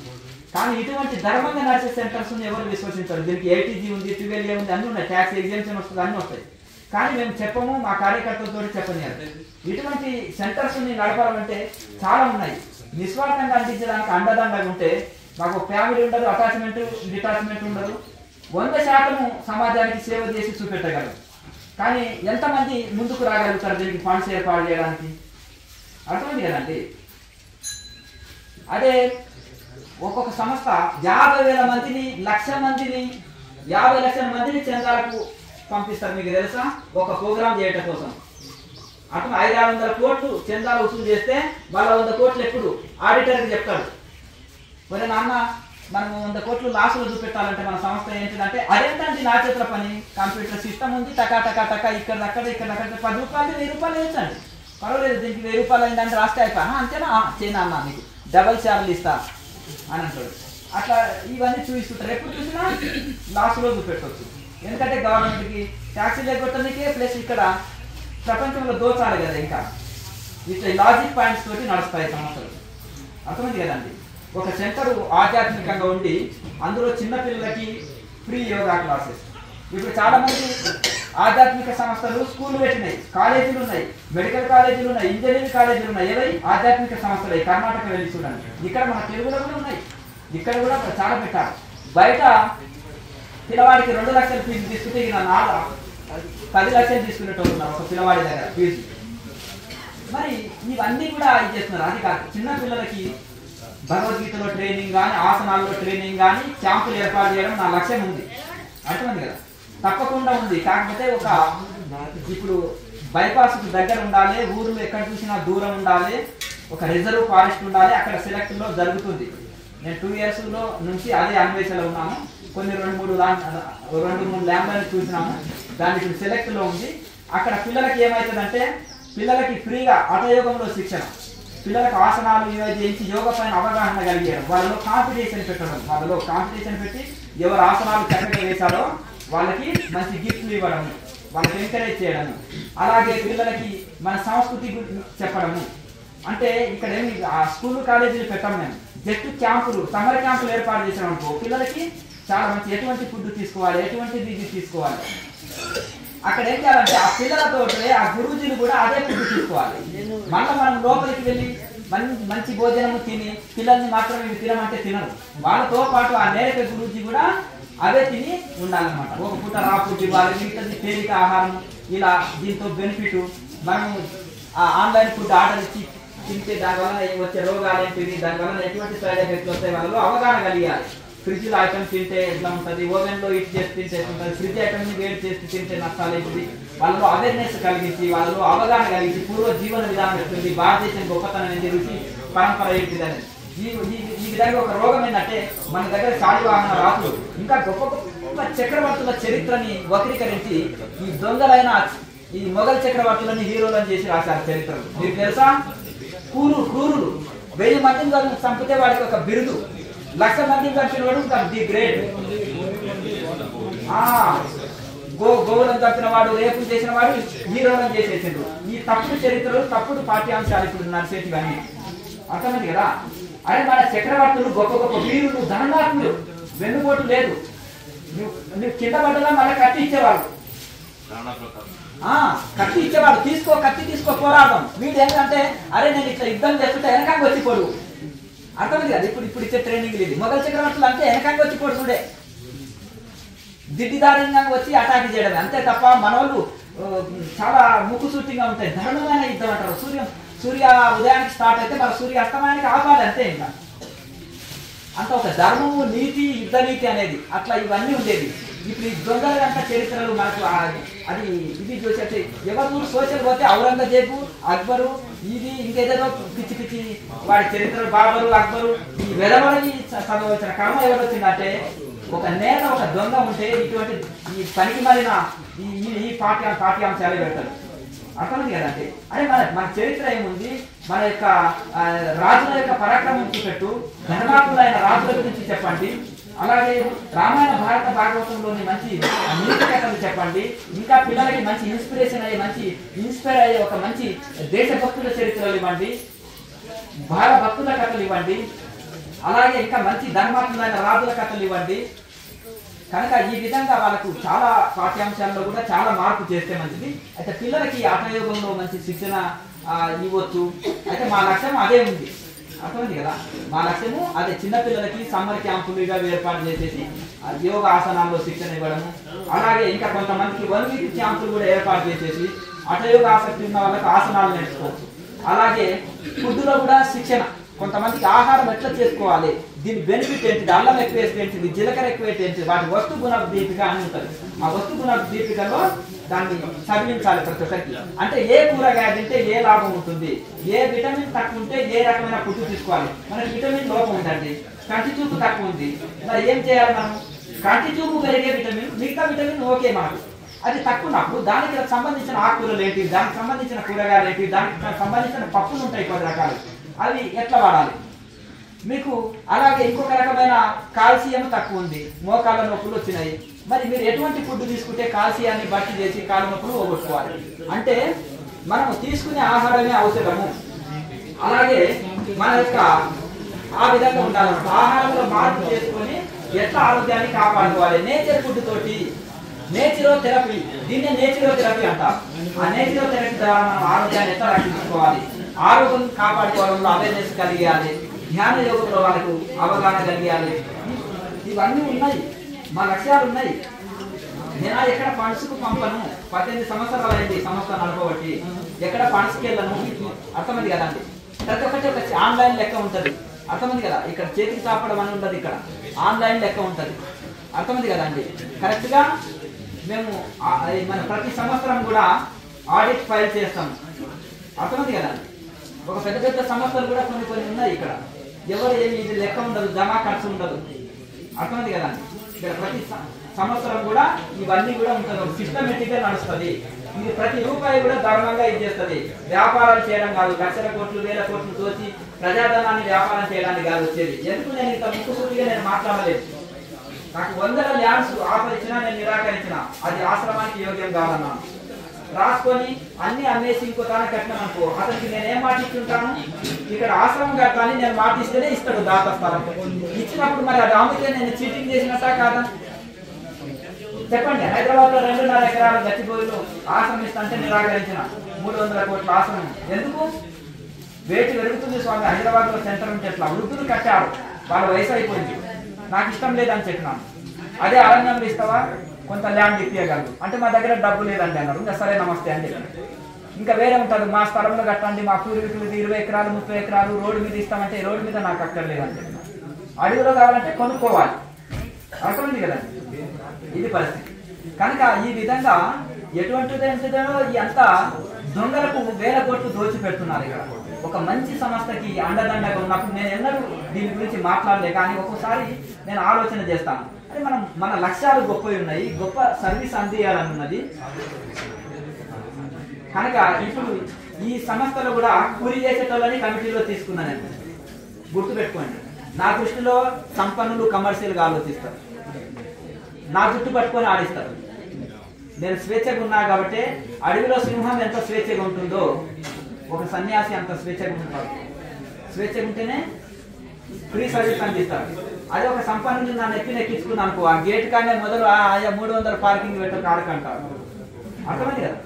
Speaker 1: కానీ ఇటువంటి ధర్మంగా నడిచే సెంటర్స్ ఎవరు విశ్వసించారు. దీనికి ఏటీజీ ఉంది, 12A ఉంది, అన్నీ ఉన్నాయి, ట్యాక్స్ ఎగ్జామ్షన్ వస్తుంది, అన్నీ వస్తాయి. కానీ మేము చెప్పము, మా కార్యకర్తలతో చెప్పనియాలి. ఇటువంటి సెంటర్స్ ని నడపాలంటే చాలా ఉన్నాయి. నిస్వార్థంగా అందించడానికి అండదండగా ఉంటే మాకు ఫ్యామిలీ ఉండదు, అటాచ్మెంట్ డిటాచ్మెంట్ ఉండదు, 100% సమాజానికి సేవ చేసి చూపెట్టగలరు. కానీ ఎంతమంది ముందుకు రాగలుగుతారు దీనికి ఫండ్స్ ఏర్పాటు చేయడానికి? అర్థమైంది కదండి. అదే ఒక్కొక్క సంస్థ 50,000 మందిని, 1,00,000 మందిని, 50 లక్షల మందిని చందాలకు పంపిస్తారు. మీకు తెలుసా? ఒక ప్రోగ్రామ్ చేయటం కోసం అటు 500-600 కోట్లు చందాలు వసూలు చేస్తే వాళ్ళ 100 కోట్లు ఎప్పుడు ఆడిటర్కి చెప్తాడు, మరి నాన్న మనం 100 కోట్లు లాసులు చూపెట్టాలంటే మన సంస్థ ఏంటిదంటే, అదేంటంటే నా చేతుల పని, కంప్యూటర్ సిస్టమ్ ఉంది, టకా టకా టకా ఇక్కడ 10 రూపాయలు 1000 రూపాయలు వేయచ్చండి, పర్వాలేదు, దీనికి 1000 రూపాయలు అయిందంటే రాస్తే అయిపోయా, అంతేనా, చేయనా అన్న, నీకు డబల్ చార్లు ఇస్తా అని అంటాడు. అట్లా ఇవన్నీ చూపిస్తుంటారు. ఎప్పుడు చూసినా లాస్లో చూపెట్టవచ్చు. ఎందుకంటే గవర్నమెంట్కి ట్యాక్సీలు ఎగ్గొట్టడానికే ప్లస్ ఇక్కడ ప్రపంచంలో దోచాలి కదా. ఇంకా ఇట్లా లాజిక్ పాయింట్స్ తోటి నడుస్తాయి సంస్థలు. అర్థమైంది కదండి. ఒక సెంటర్ ఆధ్యాత్మికంగా ఉండి అందులో చిన్నపిల్లలకి ఫ్రీ యోగా క్లాసెస్. ఇప్పుడు చాలా మంది ఆధ్యాత్మిక సంస్థలు స్కూల్ పెట్టినాయి, కాలేజీలు ఉన్నాయి, మెడికల్ కాలేజీలు ఉన్నాయి, ఇంజనీరింగ్ కాలేజీలు ఉన్నాయి. ఏవై ఆధ్యాత్మిక సంస్థలు కర్ణాటక వెళ్ళి చూడండి. ఇక్కడ మన తెలుగులో కూడా ఉన్నాయి, ఇక్కడ కూడా చాలా పెట్టారు. బయట పిల్లవాడికి 2 లక్షల ఫీజు తీసుకుంటే ఇక 10 లక్షలు తీసుకునేటోళ్ళు ఉన్నారు ఒక పిల్లవాడి దగ్గర ఫీజు. మరి ఇవన్నీ కూడా ఇది చేస్తున్నారు. అది కాదు, చిన్న పిల్లలకి భగవద్గీతలో ట్రైనింగ్ కానీ, ఆసనాల్లో ట్రైనింగ్ కానీ క్యాంపులు ఏర్పాటు చేయడం నా లక్ష్యం ఉంది. అర్థమైంది కదా. తప్పకుండా ఉంది. కాకపోతే ఒక ఇప్పుడు బైపాస్కి దగ్గర ఉండాలి, ఊర్లో ఎక్కడ చూసినా దూరం ఉండాలి, ఒక రిజర్వ్ ఫారెస్ట్ ఉండాలి. అక్కడ సెలెక్ట్లో జరుగుతుంది. నేను 2 ఇయర్స్లో నుంచి అదే అన్వేషణలో ఉన్నాను. కొన్ని 2-3 ల్యాండ్లను చూసినాము. దానికి సెలెక్ట్లో ఉంది. అక్కడ పిల్లలకి ఏమవుతుందంటే, పిల్లలకి ఫ్రీగా హఠయోగంలో శిక్షణ, పిల్లలకు ఆసనాలు ఇవి చేయించి యోగ పైన అవగాహన కలిగేయడం, వాళ్ళలో కాంపిటీషన్ పెట్టడం, వాళ్ళలో కాంపిటీషన్ పెట్టి ఎవరు ఆసనాలు చక్కగా వేశారో వాళ్ళకి మంచి గిఫ్ట్లు ఇవ్వడము, వాళ్ళకి ఎంకరేజ్ చేయడము. అలాగే పిల్లలకి మన సంస్కృతి చెప్పడము. అంటే ఇక్కడ ఏమి ఆ స్కూల్ కాలేజీలు పెట్టాము మేము, జస్ట్ క్యాంపులు, సమ్మర్ క్యాంపులు ఏర్పాటు చేసామనుకో పిల్లలకి చాలా మంచి ఎటువంటి ఫుడ్ తీసుకోవాలి, ఎటువంటి ఇది తీసుకోవాలి. అక్కడ ఏం చేయాలంటే ఆ పిల్లలతో ఆ గురువుజీలు కూడా అదే ఫుడ్ తీసుకోవాలి. మళ్ళీ మనం లోపలికి వెళ్ళి మంచి భోజనము తిని పిల్లల్ని మాత్రం ఇవి తినమంటే తినరు. వాళ్ళతో పాటు ఆ నేరక గురువుజీ కూడా అవే తిని ఉండాలన్నమాట. ఒక పూట రా ఫుడ్ ఇవ్వాలి, మిగతాది తేలిక ఆహారం. ఇలా దీంతో బెనిఫిట్ మనము ఆన్లైన్ ఫుడ్ ఆర్డర్ ఇచ్చి తింటే దానివల్ల వచ్చే రోగాలు ఏంటివి, దానివల్ల ఎటువంటి సైడ్ ఎఫెక్ట్లు వస్తాయి వాళ్ళలో అవగాహన కలిగాలి. ఫ్రిడ్జ్ ఐటమ్ తింటే ఎట్లా ఉంటుంది, ఓవెన్లో హీట్ చేసి తింటే ఎట్లా ఉంటుంది, ఫ్రిడ్జ్ ఐటమ్ని వేడి చేసి తింటే నష్టాలు ఏంటిది, వాళ్ళలో అవేర్నెస్ కలిగించి వాళ్ళలో అవగాహన కలిగించి పూర్వ జీవన విధానం ఎట్లుంది, భారతదేశం గొప్పతనం ఏంటి, రుచి పరంపర ఏంటిది అనేది. ఈ విధంగా ఒక రోగం ఏంటంటే మన దగ్గర శాలివాహన రాజులు ఇంకా గొప్ప గొప్ప చక్రవర్తుల చరిత్రని వక్రీకరించి ఈ దొంగలైన ఈ మొఘల్ చక్రవర్తులని హీరోలను చేసి రాశారు చరిత్రలు. మీకు తెలుసా? క్రూరులు 1000 మందిని చంపితే వాడికి ఒక బిరుదు, 1,00,000 మందిని చంపిన వాడు ది గ్రేట్. గోవులను చంపిన వాడు, రేపు చేసిన వాడు హీరోలను చేసేసిండ్రు. ఈ తప్పుడు చరిత్రలు, తప్పుడు పాఠ్యాంశాలు ఇప్పుడు నడిచేటివన్నీ. అర్థమైంది కదా. అదే మన చక్రవర్తులు గొప్ప గొప్ప వీరులు, ధననాత్ములు, వెన్నుపోటు లేదు. నువ్వు కింద పడ్డదా మళ్ళీ కత్తి ఇచ్చేవాడు, కత్తి ఇచ్చేవాడు, కత్తి తీసుకో పోరాడదాం. వీడు ఏంటంటే అరే నేను ఇట్లా యుద్ధం చేస్తుంటే వెనకాంగా వచ్చి పోడు. అర్థమైంది కదా. ఇప్పుడు ఇచ్చే ట్రైనింగ్ లేదు. మొఘల్ చక్రవర్తులు అంటే వెనకాంగా వచ్చి పోడు చూడే, దిడ్డిదారంగా వచ్చి అటాక్ చేయడమే అంతే తప్ప మన వాళ్ళు చాలా ముక్కుసూటిగా ఉంటాయి. ధర్మమైన యుద్ధం అంటారు. సూర్య ఉదయానికి స్టార్ట్ అయితే మన సూర్య అస్తమాయానికి ఆపాలి అంతే. ఇంకా అంత ఒక ధర్మము, నీతి, యుద్ధ నీతి అనేది అట్లా ఇవన్నీ ఉండేది. ఇప్పుడు ఈ దొంగల గంట చరిత్రలు మనకు అది ఇది చూసేది. ఎవరు సోషల్ పోతే ఔరంగజేబు, అక్బరు, ఇది ఇంకేదో పిచ్చి పిచ్చి వాడి చరిత్రలు, బాబరు, అక్బరు, ఈ వెలవలని చదవచ్చిన క్రమం ఎవరు వచ్చిందంటే ఒక నేత, ఒక దొంగ ఉంటే ఇటువంటి ఈ పనికి మాలిన ఈ పాఠ్యాంశాలే పెడతారు. అర్థమైంది కదండి. అదే మన చరిత్ర ఏముంది, మన యొక్క రాజుల యొక్క పరాక్రమం చూపెట్టు, ధర్మాత్ములైన రాజుల గురించి చెప్పండి, అలాగే రామాయణ భారత భాగవతంలోని మంచి నీతి కథలు చెప్పండి, ఇంకా పిల్లలకి మంచి ఇన్స్పిరేషన్ అయ్యే ఇన్స్పైర్ అయ్యే ఒక మంచి దేశభక్తుల చరిత్రలు ఇవ్వండి, భక్తుల కథలు ఇవ్వండి, అలాగే ఇంకా మంచి ధర్మాత్ములైన రాజుల కథలు ఇవ్వండి. కనుక ఈ విధంగా వాళ్ళకు చాలా పాఠ్యాంశాల్లో కూడా చాలా మార్పు చేస్తే మంచిది. అయితే పిల్లలకి ఆటయోగంలో మంచి శిక్షణ ఇవ్వచ్చు. అయితే మా లక్ష్యం అదే ఉంది, అర్థమైంది కదా. మా లక్ష్యము అదే, చిన్నపిల్లలకి సమ్మర్ క్యాంపులుగా ఏర్పాటు చేసేసి యోగ ఆసనాల్లో శిక్షణ ఇవ్వడము, అలాగే ఇంకా కొంతమందికి 1 వీక్ క్యాంపులు కూడా ఏర్పాటు చేసేసి అటయోగ ఆసక్తి ఉన్న వాళ్ళకి ఆసనాలు నేర్చుకోవచ్చు. అలాగే ఫుడ్లో కూడా శిక్షణ, కొంతమందికి ఆహారం ఎట్లా చేసుకోవాలి, దీని బెనిఫిట్ ఏంటిది, అల్లం ఎక్కువ వేస్తే ఏంటిది, జీలకర్ర ఎక్కువ వేస్తే ఏంటిది, వాటి వస్తు గుణ దీపిక అని ఉంటుంది. ఆ వస్తు గుణ దీపికలో దాన్ని చదివించాలి ప్రతి ఒక్కరికి. అంటే ఏ కూరగాయ తింటే ఏ లాభం ఉంటుంది, ఏ విటమిన్ తక్కువ ఉంటే ఏ రకమైన ఫుడ్ తీసుకోవాలి. మనకి విటమిన్ లోపం ఉందండి, కంటి చూపు తక్కువ ఉంది, మరి ఏం చేయాలి మనం? కంటి చూపు పెరిగే విటమిన్, మిగతా విటమిన్ ఓకే మనకు, అది తక్కువ ఉన్నప్పుడు దానికి సంబంధించిన ఆకుకూరలు ఏంటి, దానికి సంబంధించిన కూరగాయలు ఏంటి, దానికి సంబంధించిన పప్పులు ఉంటాయి 10 రకాలు, అవి ఎట్లా వాడాలి మీకు. అలాగే ఇంకొక రకమైన కాల్షియం తక్కువ ఉంది, మోకాళ్ళ నొప్పులు వచ్చినాయి, మరి మీరు ఎటువంటి ఫుడ్ తీసుకుంటే కాల్షియాన్ని భర్తీ చేసి కాళ్ళ నొప్పులు పోగొట్టుకోవాలి. అంటే మనము తీసుకునే ఆహారమే ఔషధము. అలాగే మన యొక్క ఆ విధంగా ఉండాలి, ఆహారంలో మార్పు చేసుకొని ఎట్లా ఆరోగ్యాన్ని కాపాడుకోవాలి. నేచర్ ఫుడ్ తోటి, నేచురోథెరపీ, దీన్నే నేచురోథెరపీ అంటారు. ఆ నేచురోథెరపీ ద్వారా మనం ఆరోగ్యాన్ని ఎట్లా రక్షించుకోవాలి, ఆరోగ్యం కాపాడుకోవడంలో అవేర్నెస్ కలిగాలి, ధ్యాన యోగంలో వాళ్ళకు అవగాహన కలిగాలి. ఇవన్నీ ఉన్నాయి, మా లక్ష్యాలు ఉన్నాయి. నేను ఎక్కడ ఫండ్స్కు పంపను, 18 సంవత్సరాలు అయింది సంస్థ నడపబట్టి, ఎక్కడ ఫండ్స్కి వెళ్ళను. అర్థమైంది కదా అండి. ప్రతి ఒక్కటి ఒక ఆన్లైన్ లెక్క ఉంటుంది, అర్థమైంది కదా. ఇక్కడ చేతికి చాపడం అని ఉండదు, ఇక్కడ ఆన్లైన్ లెక్క ఉంటుంది, అర్థమైంది కదా అండి. కరెక్ట్గా మేము మన ప్రతి సంవత్సరం కూడా ఆడిట్ ఫైల్ చేస్తాము, అర్థమైంది కదా. ఒక పెద్ద పెద్ద సంస్థలు కూడా కొన్ని ఉన్నాయి ఇక్కడ, ఎవరు ఏమి ఇది లెక్క ఉండదు, జమా ఖర్చు ఉండదు, అర్థమైంది కదా. ఇక్కడ ప్రతి సంవత్సరం కూడా ఇవన్నీ కూడా ఉంటుంది, సిస్టమేటిక్ గా నడుస్తుంది. ఇది ప్రతి రూపాయి కూడా ధర్మంగా ఇచ్చేస్తుంది. వ్యాపారాలు చేయడం కాదు, లక్షల కోట్లు వేల కోట్లు దోచి ప్రజాధనాన్ని వ్యాపారం చేయడానికి కాదు వచ్చేది. ఎందుకు నేను ఇంత ముక్కుసూటిగా నేను మాట్లాడలేదు. నాకు 100 ల్యాండ్స్ ఆఫర్ ఇచ్చినా నేను నిరాకరించిన, అది ఆశ్రమానికి యోగ్యం కాదన్నాను. రాసుకొని అన్ని అమ్మేసి ఇంకో తాను కట్టినామనుకో, అతనికి నేను ఏం మాట ఇచ్చుంటాను, ఇక్కడ ఆశ్రమం కట్టాలని నేను మాట ఇస్తేనే ఇస్తాడు దాత స్థలం. ఇచ్చినప్పుడు మరి అది అమ్మితే నేను చీటింగ్ చేసినట్టా కాదా చెప్పండి. హైదరాబాద్ లో 2.5 ఎకరాల గచ్చిబోయిలు ఆశ్రమం ఇస్తా నిరాకరించిన, 300 కోట్ల ఆశ్రమం. ఎందుకు? వేటి పెరుగుతుంది స్వామి, హైదరాబాద్ లో సెంటర్ ఉంటే ఎట్లా, వృద్ధులు కట్టారు, వాళ్ళ వయసు అయిపోయింది, నాకు ఇష్టం లేదని చెప్పినాను. అదే అరణ్యంలో ఇస్తావా, కొంత ల్యాండ్ ఇప్పించగలరు అంటే మా దగ్గర డబ్బు లేదండి అన్నారు. ఇంకా సరే నమస్తే అని చెప్పి ఇంకా వేరే ఉంటుంది, మా స్థలంలో కట్టండి, మా పూర్వీకులు 20 ఎకరాలు 30 ఎకరాలు రోడ్డు మీద ఇస్తామంటే రోడ్డు మీద నాకు అక్కర్లేదని చెప్పిన. అడవిలో కావాలంటే కొనుక్కోవాలి, అర్థమైంది కదా. ఇది పరిస్థితి. కనుక ఈ విధంగా ఎటువంటిదో అంతా దొంగలకు వేల కోట్లు దోచి పెడుతున్నారు. ఇక్కడ ఒక మంచి సంస్థకి అండదండగా ఉన్నప్పుడు నేను ఎన్నడూ దీని గురించి మాట్లాడలే, కానీ ఒక్కోసారి నేను ఆలోచన చేస్తాను, అంటే మన లక్ష్యాలు గొప్పవి ఉన్నాయి, గొప్ప సర్వీస్ అందియాలని ఉన్నది. కనుక ఇప్పుడు ఈ సంస్థలో కూడా కూలి చేసేటోళ్ళని కమిటీలో తీసుకున్నాను. గుర్తుపెట్టుకోండి, నా దృష్టిలో సంపన్నులు కమర్షియల్గా ఆలోచిస్తారు, నా జుట్టు పట్టుకొని ఆడిస్తారు. నేను స్వేచ్ఛగా ఉన్నా కాబట్టి, అడవిలో సింహం ఎంత స్వేచ్ఛగా ఉంటుందో ఒక సన్యాసి అంత స్వేచ్ఛగా ఉంటాడు. స్వేచ్ఛగా ఉంటేనే ఫ్రీ సర్వీస్ అందిస్తారు. అదే ఒక సంపన్నుని నన్ను ఎక్కించుకున్నాను అనుకో, ఆ గేట్ కానీ మొదలు 300 పార్కింగ్ పెట్ట కాడకంటారు. అర్థమైంది కదా.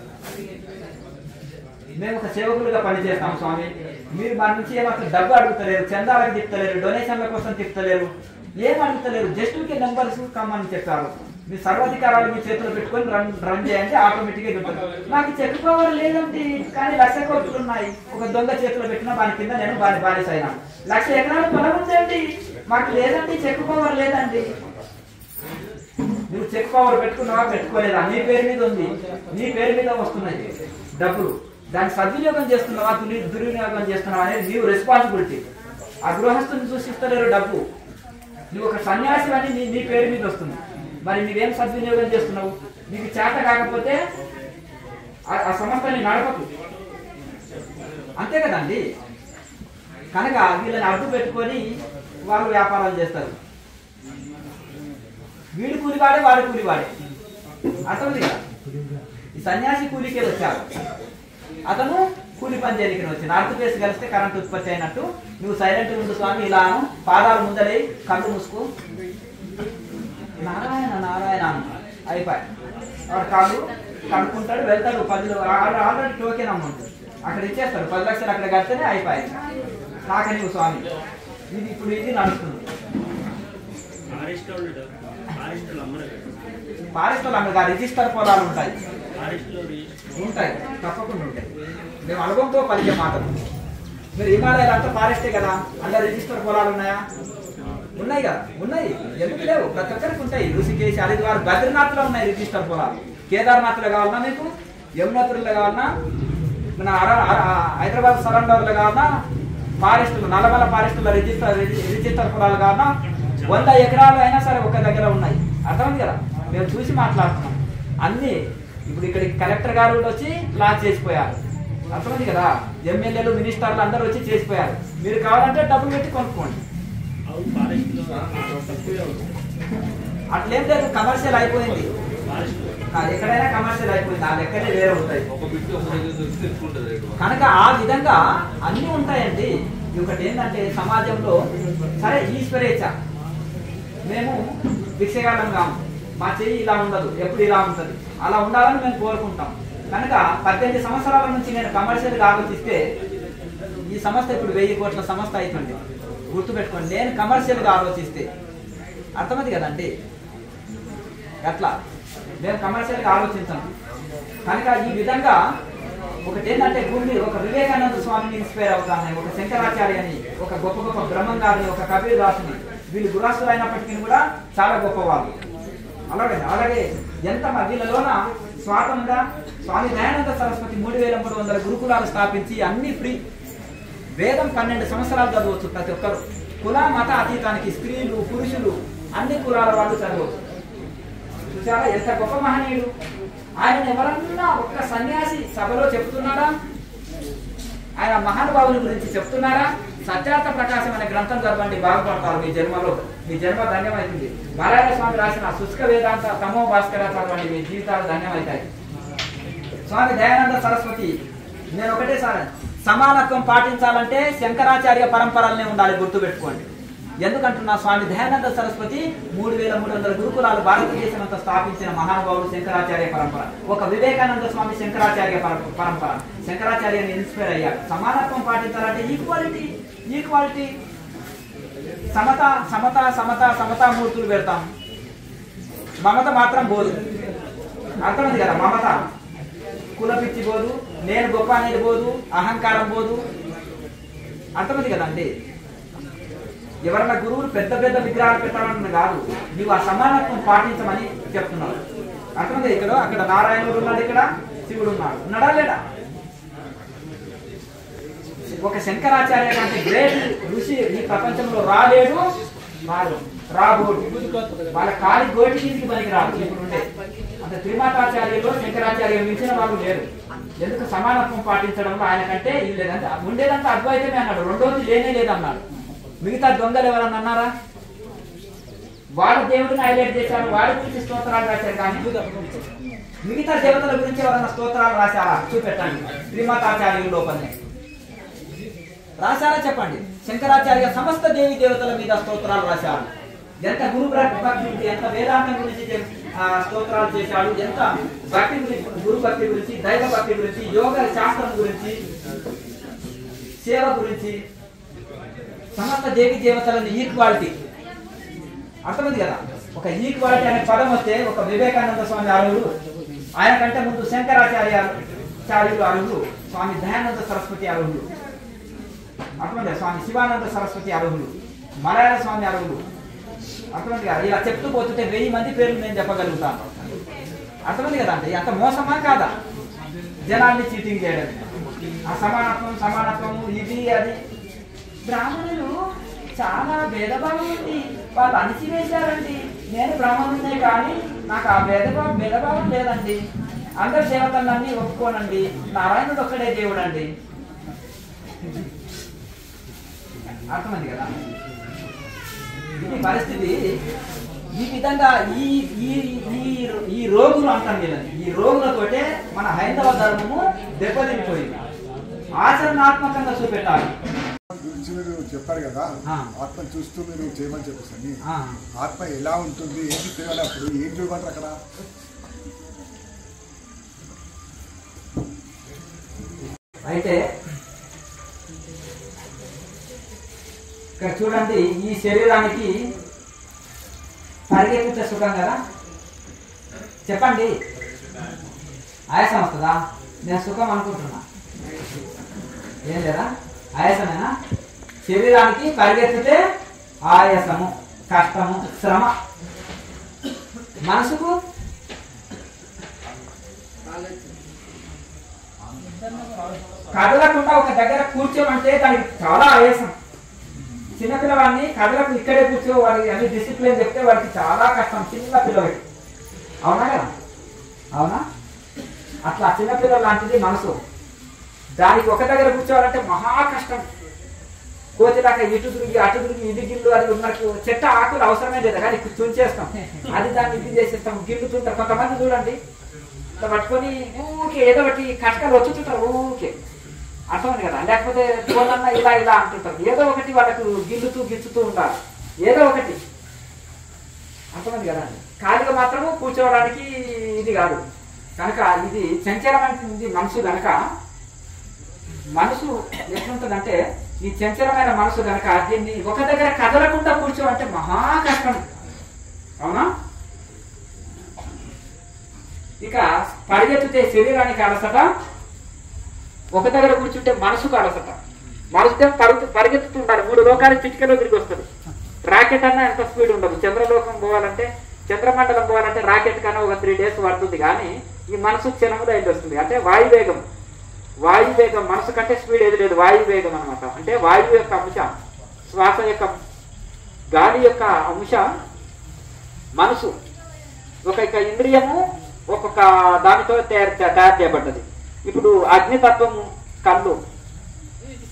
Speaker 1: మేము ఒక సేవకులుగా పనిచేస్తాం స్వామి, మీరు మా నుంచి ఏమాత్రం డబ్బు అడుగుతలేరు, చందాలకు తిప్పుతలేరు, డొనేషన్ల కోసం తిప్పుతలేరు, ఏం అడుగుతలేరు, జస్ట్ ఊరికే నెంబర్స్ కమ్మని చెప్పారు. మీ సర్వాధికారాలు మీ చేతిలో పెట్టుకొని రన్ చేయండి, ఆటోమేటిక్గా ఉంటుంది. నాకు చెక్ పవర్ లేదండి, కానీ 1,00,000 కోట్లు ఉన్నాయి. ఒక దొంగ చేతిలో పెట్టినా దాని కింద నేను బానిస అయినా. 1,00,000 ఎకరాలు పొలం ఉందండి, మాకు లేదండి, చెక్ పవర్ లేదండి. నువ్వు చెక్ పవర్ పెట్టుకున్నావా పెట్టుకోలేదా, నీ పేరు మీద ఉంది, నీ పేరు మీద వస్తున్నాయి డబ్బులు, దాన్ని సద్వినియోగం చేస్తున్నావా దుర్వినియోగం చేస్తున్నావా అనేది నీవు రెస్పాన్సిబిలిటీ. ఆ గృహస్థుని సూచిస్తలేరు డబ్బు, నువ్వు ఒక సన్యాసి అని నీ పేరు మీద వస్తుంది, మరి నువ్వేం సద్వినియోగం చేస్తున్నావు? నీకు చేత కాకపోతే ఆ సంస్థని నడపకు, అంతే కదండి. కనుక వీళ్ళని అడ్డు పెట్టుకొని వాళ్ళు వ్యాపారాలు చేస్తారు. వీడు కూలివాడే, వాడు కూలివాడే. అర్థమైంది కదా. ఈ సన్యాసి కూలికే వచ్చాడు, అతను కూలి పని చేయడానికి వచ్చి నార్త్ ప్లేస్ కలిస్తే కరెంట్ ఉత్పత్తి అయినట్టు నువ్వు సైలెంట్ ఉండు స్వామి, ఇలాను పాదాలు ముందలే కళ్ళు మూసుకో, నారాయణ నారాయణ అయిపోయి వాడు కాళ్ళు కడుక్కుంటాడు, వెళ్తాడు. 10 ఆల్రెడీ టోకెన్ అమౌంట్ అక్కడ ఇచ్చేస్తాడు, 10 లక్షలు అక్కడ కడితేనే అయిపోయి కాక నీవు స్వామి. ఇది ఇప్పుడు ఇది నడుస్తుంది. ఫారెస్ట్లో అమ్మగా రిజిస్టర్ పొలాలు ఉంటాయి, తప్పకుండా ఉంటాయి. మేము అనుభవంతో పలికే మాటలు. మీరు హిమాలయాలు అంతా ఫారెస్టే కదా, అందులో రిజిస్టర్ పొలాలు ఉన్నాయా? ఉన్నాయి కదా, ఉన్నాయి. ఎందుకు లేవు? ప్రతి ఒక్కరికి ఉంటాయి. ఋషికేశ్, హరిద్వార్, బద్రీనాథ్లో ఉన్నాయి రిజిస్టర్ పొలాలు. కేదార్నాథ్లో కావాలన్నా, మీకు యమునోత్రిలో కావాలన్నా, మన హైదరాబాద్ సరౌండర్లో కావాలన్నా, ఫారెస్టులు నల్లమల ఫారెస్టులో రిజిస్టర్ పొలాలు కావాలన్నా 100 ఎకరాలు అయినా సరే ఒక దగ్గర ఉన్నాయి. అర్థమైంది కదా. మేము చూసి మాట్లాడుతున్నాం అన్ని. ఇప్పుడు ఇక్కడికి కలెక్టర్ గారు వచ్చి లాంచ్ చేసిపోయారు. అర్థమైంది కదా. ఎమ్మెల్యేలు, మినిస్టర్లు అందరూ వచ్చి చేసిపోయారు. మీరు కావాలంటే డబ్బులు పెట్టి కొనుక్కోండి. అట్లేం లేదు, కమర్షియల్ అయిపోయింది. ఎక్కడైనా కమర్షియల్ అయిపోయింది, ఆ లెక్కనే వేరే ఉంటాయి. కనుక ఆ విధంగా అన్ని ఉంటాయండి. ఒకటి ఏంటంటే సమాజంలో సరే ఈశ్వరేచ్ఛ, మేము భిక్షగాలం కాము, మా చెయ్యి ఇలా ఉండదు, ఎప్పుడు ఇలా ఉంటుంది, అలా ఉండాలని మేము కోరుకుంటాం. కనుక 18 సంవత్సరాల నుంచి నేను కమర్షియల్గా ఆలోచిస్తే ఈ సంస్థ ఇప్పుడు 1000 కోట్ల సంస్థ అవుతుంది. గుర్తుపెట్టుకోండి, నేను కమర్షియల్గా ఆలోచిస్తే. అర్థమైంది కదండి. అట్లా మేము కమర్షియల్గా ఆలోచించాం. కనుక ఈ విధంగా ఒకటి ఏంటంటే భూమి ఒక వివేకానంద స్వామిని ఇన్స్పైర్ అవుతాను, ఒక శంకరాచార్యని, ఒక గొప్ప గొప్ప బ్రహ్మం గారిని, ఒక కబీర్ దాసుని. వీళ్ళు గురాస్తులు అయినప్పటికీ కూడా చాలా గొప్పవాళ్ళు. అలాగే ఎంత వీళ్ళలోన స్వాతంగా స్వామి దయానంద సరస్వతి 3300 గురుకులాలు స్థాపించి అన్ని ఫ్రీ. వేదం 12 సంవత్సరాలు చదవచ్చు ప్రతి ఒక్కరు. కుల మత అతీతానికి స్త్రీలు, పురుషులు, అన్ని కులాల వాళ్ళు చదవచ్చు. చూసారా ఎంత గొప్ప మహనీయుడు. ఆయన ఎవరన్నా ఒక్క సన్యాసి సభలో చెప్తున్నారా? ఆయన మహానుభావుల గురించి చెప్తున్నారా? సత్యార్థ ప్రకాశం అనే గ్రంథం చదవండి, బాగుపడతారు. మీ జన్మలో, మీ జన్మ ధన్యమవుతుంది. నారాయణ స్వామి రాసిన శుష్క వేదాంత తమో భాస్కర చదవండి, మీ జీవితాలు ధన్యమవుతాయి. స్వామి దయానంద సరస్వతి నేను ఒకటే సార్, సమానత్వం పాటించాలంటే శంకరాచార్య పరంపరలనే ఉండాలి, గుర్తుపెట్టుకోండి. ఎందుకంటున్నా, స్వామి దయానంద సరస్వతి 3300 గురుకులాలు భారతదేశం అంతా స్థాపించిన మహానుభావుడు శంకరాచార్య పరంపర. ఒక వివేకానంద స్వామి శంకరాచార్య పరంపర. శంకరాచార్యని ఇన్స్పైర్ అయ్యాడు. సమానత్వం పాటించాలంటే ఈక్వాలిటీ, సమతామూర్తులు పెడతాం, మమత మాత్రం పోదు. అర్థమైంది కదా. మమత కులపిచ్చి పోదు, నేను గొప్ప అనేది పోదు, అహంకారం పోదు. అర్థమైంది కదండి. ఎవరన్నా గురువులు పెద్ద పెద్ద విగ్రహాలు పెట్టాలని కాదు, నువ్వు ఆ సమానత్వం పాటించమని చెప్తున్నావు. అర్థమైంది. ఇక్కడ అక్కడ నారాయణుడు ఉన్నాడు, ఇక్కడ శివుడు ఉన్నాడు. ఉన్నాడా లేడా? ఒక శంకరాచార్య కంటే గ్రేట్ ఋషి ఈ ప్రపంచంలో రాలేడు, రాబోడు. వాళ్ళ కాలి గోటి కిందికి పనికి రాదు. ఇప్పుడు ఉండే అంత త్రిమాతాచార్యులు శంకరాచార్య మించిన వాళ్ళు లేరు. ఎందుకు? సమానత్వం పాటించడంలో ఆయన కంటే ఇది లేదంటే ఉండేదంతా అద్వైతమే అన్నాడు, రెండోది లేనే లేదన్నాడు. మిగతా దొంగలు ఎవరన్నా అన్నారా? వాళ్ళ దేవుడిని హైలైట్ చేశారు, వాడి గురించి స్తోత్రాలు రాశారు. కానీ మిగతా దేవతల గురించి ఎవరన్నా స్తోత్రాలు రాశారా? చూపెట్టండి. శ్రీమతాచార్యుల లోపలనే రాశారా? చెప్పండి. శంకరాచార్య సమస్త దేవి దేవతల మీద స్తోత్రాలు రాశారు. ఎంత గురు భక్తి, ఎంత వేదాంతం గురించి స్తోత్రాలు చేశాడు, ఎంత భక్తి గురించి, గురు భక్తి గురించి, దైవ భక్తి గురించి, యోగ శాస్త్రం గురించి, సేవ గురించి, సమస్త దేవి దేవతలని ఈక్వాలిటీ. అర్థమైంది కదా. ఒక ఈక్వాలిటీ అనే పదం వస్తే ఒక వివేకానంద స్వామి అర్హుడు, ఆయన కంటే ముందు శంకరాచార్యులు అర్హుడు, స్వామి దయానంద సరస్వతి అర్హుడు, అర్థమైంది. స్వామి శివానంద సరస్వతి అర్హుడు, మలయాళ స్వామి అర్హుడు. అర్థమైంది కదా. ఇలా చెప్తూ పోతుంటే 1000 మంది పేర్లు నేను చెప్పగలుగుతాను. అర్థమైంది కదా. అంటే అంత మోసమా కాదా జనాన్ని చీటింగ్ చేయడం? ఆ సమానత్వము ఇది అది. బ్రాహ్మణులు చాలా భేదభావం ఉంది, వాళ్ళు అణిచివేశారండి. నేను బ్రాహ్మణునే కానీ నాకు ఆ భేదభావం లేదండి, అందరి దేవతలన్నీ ఒప్పుకోనండి, నారాయణుడు ఒక్కడే దేవుడు అండి. అర్థమైంది కదా ఇది పరిస్థితి. ఈ విధంగా ఈ ఈ ఈ రోగులు అంటాం కదండి, ఈ రోగులతోటే మన హైందవ ధర్మము దెబ్బతిండిపోయింది. ఆచరణాత్మకంగా చూపెట్టాలి.
Speaker 3: గురించి మీరు చెప్పారు కదా, ఆత్మ చూస్తూ మీరు చేయమని చెప్పేసి. ఆత్మ ఎలా ఉంటుంది, ఏంటి తెలియాలి, అప్పుడు ఏం చూడమంటారు అక్కడ?
Speaker 1: అయితే ఇక్కడ చూడండి, ఈ శరీరానికి పరిగెత్తితే సుఖం కదా, చెప్పండి. ఆయాసం వస్తుందా? నేను సుఖం అనుకుంటున్నా, ఏం లేదా? ఆయాసమేనా? శరీరానికి పరిగెత్తితే ఆయాసము, కష్టము, శ్రమ. మనసుకు కదలకుండా ఒక దగ్గర కూర్చోమంటే దానికి చాలా ఆయాసం. చిన్నపిల్లవాడిని కదలకు ఇక్కడే కూర్చో, వాడికి అన్ని డిసిప్లిన్ చెప్తే వాడికి చాలా కష్టం, చిన్న పిల్లలకి. అవునా కదా? అవునా? అట్లా చిన్నపిల్లల లాంటిది మనసు. దానికి ఒక దగ్గర కూర్చోవాలంటే మహా కష్టం. కోతిలాగా ఇటు తిరిగి అటు తిరిగి ఇది గిల్లు, అది మనకు చెట్ట ఆకులు అవసరమే లేదు కానీ తుంచేస్తాం, అది దాన్ని ఇది చేసేస్తాం, గిల్లుతుంటారు. కొంతమంది చూడండి ఇట్లా పట్టుకొని ఊకే ఏదో ఒకటి కటకలు వచ్చుతుంటారు ఊకే, అర్థమైంది కదా? లేకపోతే తోలన్నా ఇలా ఇలా అంటుంటారు, ఏదో ఒకటి వాళ్ళకు గిల్లుతూ గిచ్చుతూ ఉంటారు, ఏదో ఒకటి. అర్థమైంది కదా? ఖాళీగా మాత్రము కూర్చోవడానికి ఇది కాదు కనుక ఇది చంచలమైనది మనసు కనుక. మనసు ఎట్లుంటుందంటే ఈ చంచలమైన మనసు కనుక దీన్ని ఒక దగ్గర కదలకుండా కూర్చోవంటే మహా కష్టం. అవునా? ఇక పరిగెత్తితే శరీరానికి అలసట, ఒక దగ్గర కూర్చుంటే మనసుకు అలసట. మనసుతో పరిగెత్తుతుంటారు, 3 లోకాలు చిటికలో తిరిగి వస్తుంది. రాకెట్ అన్నా ఎంత స్పీడ్ ఉండదు. చంద్రలోకం పోవాలంటే, చంద్రమండలం పోవాలంటే రాకెట్ కన్నా ఒక 3 days పడుతుంది, కానీ ఈ మనసు క్షణములో వెళ్ళి వస్తుంది. అంటే వాయువేగం మనసు కంటే స్పీడ్ ఏది లేదు, వాయువేగం అనమాట. అంటే వాయువు యొక్క అంశ, శ్వాస యొక్క, గాలి యొక్క అంశ మనసు. ఒక్కొక్క ఇంద్రియము ఒక్కొక్క దానితో తయారు చేయబడ్డది. ఇప్పుడు అగ్నితత్వము కళ్ళు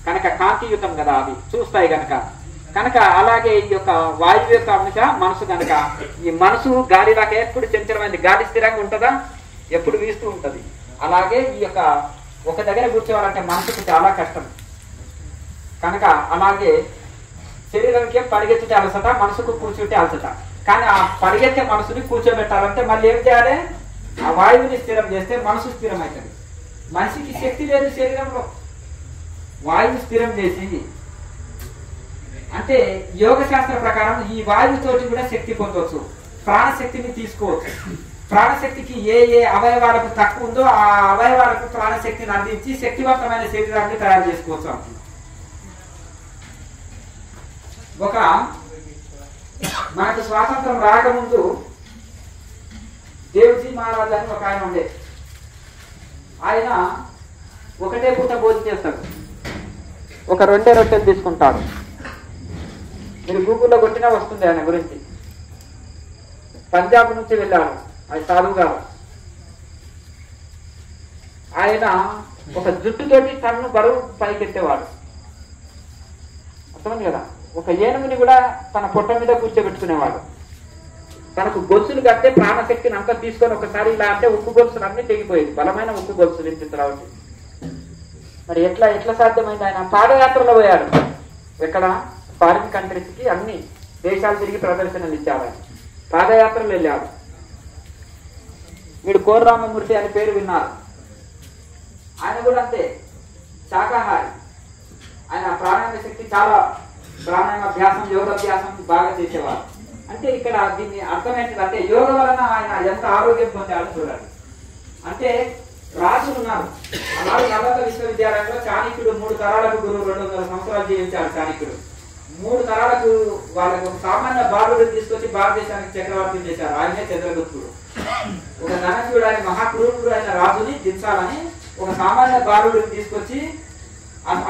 Speaker 1: కనుక కాంతియుతం కదా, అవి చూస్తాయి కనుక అలాగే ఈ యొక్క వాయువు యొక్క అంశ మనసు కనుక ఈ మనసు గాలి దాకా ఎప్పుడు చంచలమైంది. గాలి స్థిరంగా ఉంటుందా? ఎప్పుడు వీస్తూ ఉంటది. అలాగే ఈ యొక్క ఒక దగ్గర కూర్చోవాలంటే మనసుకు చాలా కష్టం కనుక అలాగే శరీరానికి పరిగెత్తితే అలసట, మనసుకు కూర్చుంటే అలసట. కానీ ఆ పరిగెత్తే మనసుని కూర్చోబెట్టాలంటే మళ్ళీ ఏం చేయాలి? ఆ వాయువుని స్థిరం చేస్తే మనసు స్థిరం అవుతుంది. మనిషికి శక్తి లేదు శరీరంలో, వాయువు స్థిరం చేసి. అంటే యోగ శాస్త్ర ప్రకారం ఈ వాయువుతోటి కూడా శక్తి పొందవచ్చు, ప్రాణశక్తిని తీసుకోవచ్చు. ప్రాణశక్తికి ఏ ఏ అవయవాలకు తక్కువ ఉందో ఆ అవయవాలకు ప్రాణశక్తిని అందించి శక్తివంతమైన శరీరాన్ని తయారు చేసుకోవచ్చు. ఒక మనకు స్వాతంత్రం రాకముందు దేవ్జీ మహారాజ్ అని ఒక ఆయన ఉండే. ఆయన ఒకటే పూట భోజనం చేస్తాడు, ఒక 2 రొట్టెలు తీసుకుంటాడు. మీరు గూగుల్లో కొట్టినా వస్తుంది ఆయన గురించి. పంజాబ్ నుంచి వెళ్ళాడు, అది సాధువు గారు. ఆయన ఒక జుట్టుతోటి తన్ను బరువు పైకెత్తేవాడు. అర్థమైంది కదా? ఒక ఏనుగుని కూడా తన పొట్ట మీద కూర్చోబెట్టుకునేవాడు. తనకు గొలుసులు కట్టే ప్రాణశక్తిని అంతా తీసుకొని ఒకసారి ఇలా అంటే ఉక్కు గొలుసులు అన్ని తెగిపోయేది, బలమైన ఉక్కు గొలుసులు ఇంత. మరి ఎట్లా సాధ్యమైంది? ఆయన పాదయాత్రలో పోయాడు. ఎక్కడ? ఫారిన్ కంట్రీస్ కి అన్ని దేశాలు తిరిగి ప్రదర్శనలు ఇచ్చాడు. పాదయాత్రలు వెళ్ళాడు. వీడు కోరరామమూర్తి అని పేరు విన్నారు. ఆయన కూడా అంతే, శాకాహారి. ఆయన ప్రాణాయామ శక్తి చాలా, ప్రాణాయామాభ్యాసం యోగాభ్యాసం బాగా చేసేవారు. అంటే ఇక్కడ దీన్ని అర్థమైంది అంటే యోగ వలన ఆయన ఎంత ఆరోగ్యం పొందాడు చూడాలి. అంటే రాజులు ఉన్నారు. అలాగే నలంద విశ్వవిద్యాలయంలో చాణక్యుడు 3 తరాలకు గురువు, 200 సంవత్సరాలు జీవించాడు చాణక్యుడు. 3 తరాలకు వాళ్ళకు సామాన్య బాలుడిని తీసుకొచ్చి భారతదేశానికి చక్రవర్తిని చేశారు. ఆయనే చంద్రగుప్తుడు. ఒక ధనజీవుడు ఆయన మహాక్రూరుడు అయిన రాజుని దించాలని ఒక సామాన్య బాలుడిని తీసుకొచ్చి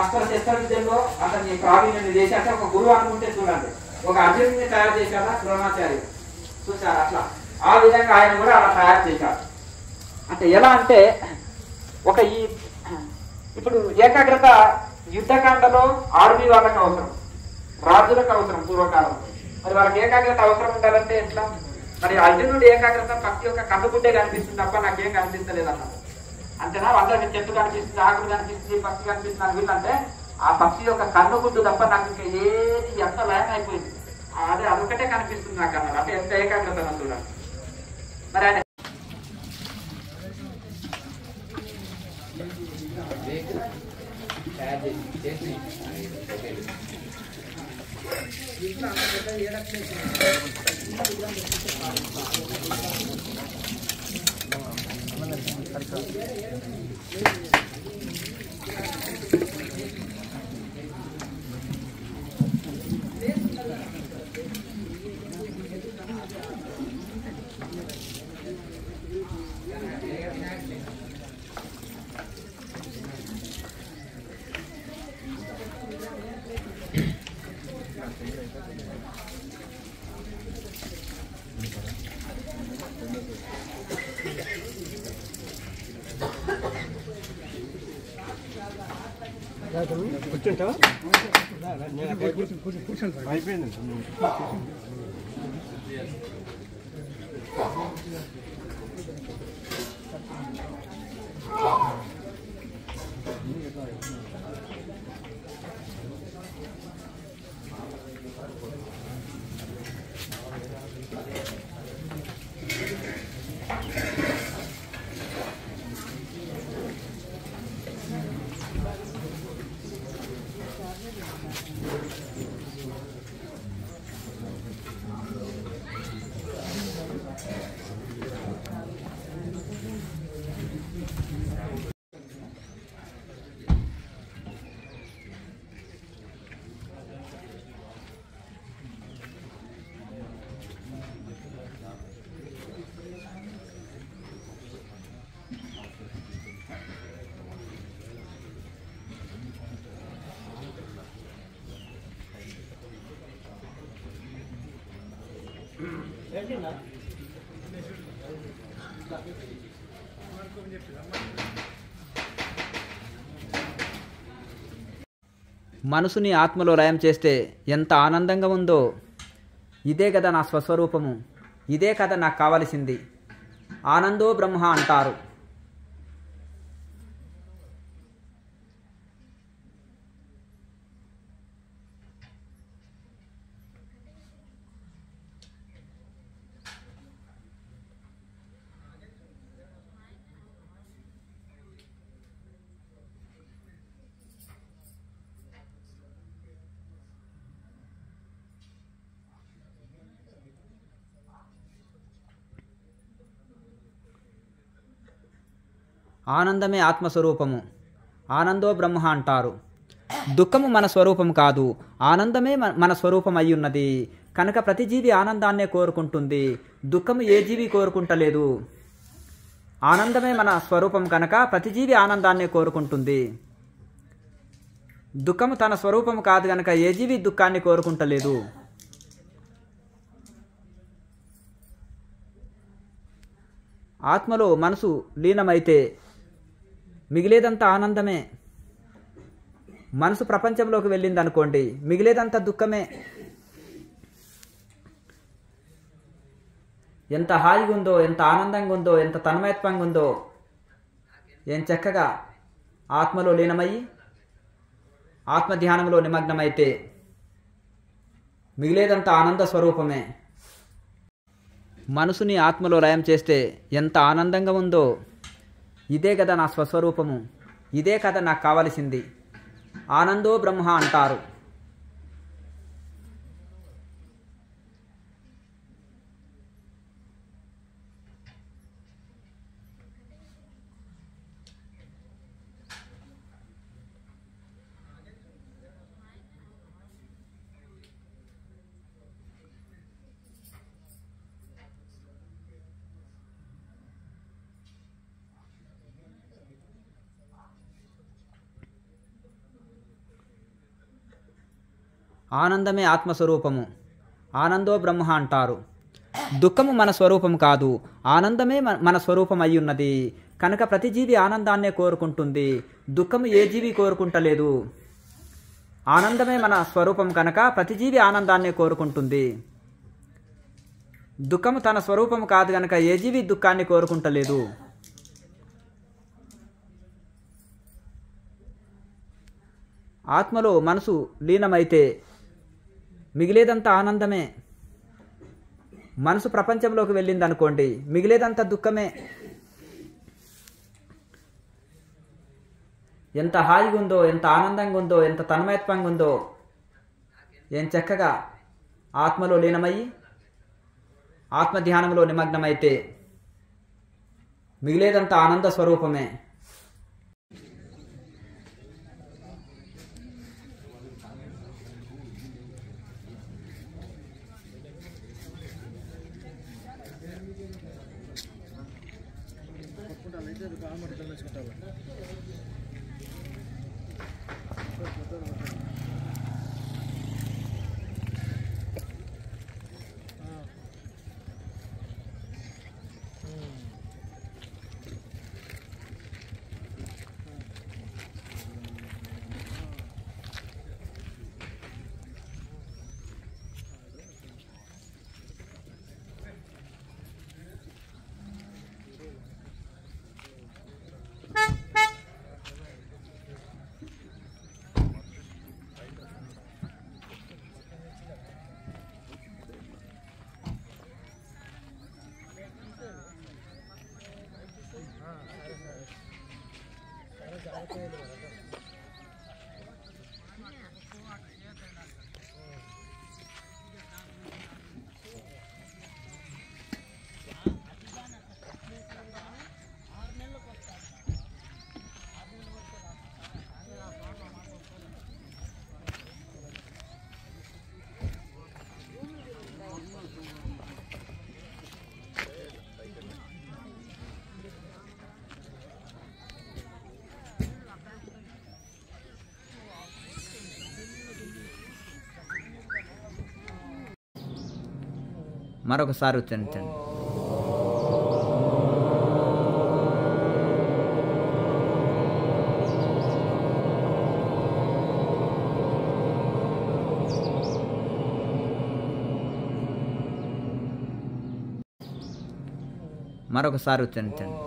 Speaker 1: అస్త్ర శస్త్ర విద్యలో అతన్ని ప్రావీణ్యం చేసి, అంటే ఒక గురువు అనుకుంటే చూడండి, ఒక అర్జునుడిని తయారు చేశాడా ద్రోణాచార్యుడు. చూశారు అట్లా. ఆ విధంగా ఆయన కూడా అలా తయారు చేశారు. అంటే ఎలా అంటే ఒక ఇప్పుడు ఏకాగ్రత యుద్ధకాండలో ఆర్మీ వాళ్ళకి అవసరం, రాజులకు అవసరం పూర్వకాలంలో. మరి వాళ్ళకి ఏకాగ్రత అవసరం ఉండాలంటే ఎట్లా? మరి అర్జునుడు ఏకాగ్రత పక్షి యొక్క కన్నుగుడ్డే కనిపిస్తుంది తప్ప నాకేం కనిపిస్తలేదు అన్నారు. అంతేనా? అందరికి చెట్టు కనిపిస్తుంది, ఆకులు కనిపిస్తుంది, పక్షి కనిపిస్తుంది అని వీళ్ళంటే ఆ పక్షి యొక్క కన్నుగుడ్డు తప్ప నాకు ఇంకా ఏది ఎంత లయం అయిపోయింది, అదొకటే కనిపిస్తుంది నాకు అన్నారు. అంటే ఎంత ఏకాగ్రత చూడాలి. మరి ఆయన
Speaker 4: అయిపోయింది.
Speaker 1: మనసుని ఆత్మలో లయం చేస్తే ఎంత ఆనందంగా ఉందో. ఇదే కదా నా స్వస్వరూపము, ఇదే కదా నాకు కావలసింది. ఆనందో బ్రహ్మ అంటారు. ఆనందమే ఆత్మస్వరూపము, ఆనందో బ్రహ్మ అంటారు. దుఃఖము మన స్వరూపం కాదు, ఆనందమే మన స్వరూపం అయి ఉన్నది. కనుక ప్రతి జీవి ఆనందాన్నే కోరుకుంటుంది, దుఃఖము ఏ జీవి కోరుకుంటలేదు. ఆనందమే మన స్వరూపం కనుక ప్రతి జీవి ఆనందాన్నే కోరుకుంటుంది. దుఃఖము తన స్వరూపం కాదు కనుక ఏ జీవి దుఃఖాన్ని కోరుకుంటలేదు. ఆత్మలో మనసు లీనమైతే మిగిలేదంతా ఆనందమే. మనసు ప్రపంచంలోకి వెళ్ళిందనుకోండి, మిగిలేదంతా దుఃఖమే. ఎంత హాయిగా ఉందో, ఎంత ఆనందంగా ఉందో, ఎంత తన్మయత్వంగా ఉందో. ఏం చక్కగా ఆత్మలో లీనమయ్యి ఆత్మధ్యానంలో నిమగ్నమైతే మిగిలేదంతా ఆనంద స్వరూపమే. మనసుని ఆత్మలో లయం చేస్తే ఎంత ఆనందంగా ఉందో. ఇదే కదా నా స్వస్వరూపము, ఇదే కదా నాకు కావలసింది. ఆనందో బ్రహ్మ అంటారు. ఆనందమే ఆత్మస్వరూపము, ఆనందో బ్రహ్మ అంటారు. దుఃఖము మన స్వరూపం కాదు, ఆనందమే మన స్వరూపం అయి ఉన్నది. కనుక ప్రతి జీవి ఆనందాన్నే కోరుకుంటుంది, దుఃఖము ఏ జీవి కోరుకుంటలేదు. ఆనందమే మన స్వరూపం కనుక ప్రతి జీవి ఆనందాన్నే కోరుకుంటుంది. దుఃఖము తన స్వరూపం కాదు కనుక ఏ జీవి దుఃఖాన్ని కోరుకుంటలేదు. ఆత్మలో మనసు లీనమైతే మిగిలేదంతా ఆనందమే. మనసు ప్రపంచంలోకి వెళ్ళింది అనుకోండి, మిగిలేదంతా దుఃఖమే. ఎంత హాయిగా ఉందో, ఎంత ఆనందంగా ఉందో, ఎంత తన్మయత్వంగా ఉందో, ఏం చక్కగా ఆత్మలో లీనమయ్యి ఆత్మధ్యానంలో నిమగ్నమైతే మిగిలేదంతా ఆనంద స్వరూపమే. మరొకసారి ఉచ్చరించండి. మరొకసారి ఉచ్చరించండి.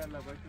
Speaker 2: అలా బయట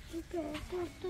Speaker 4: Porque eu tô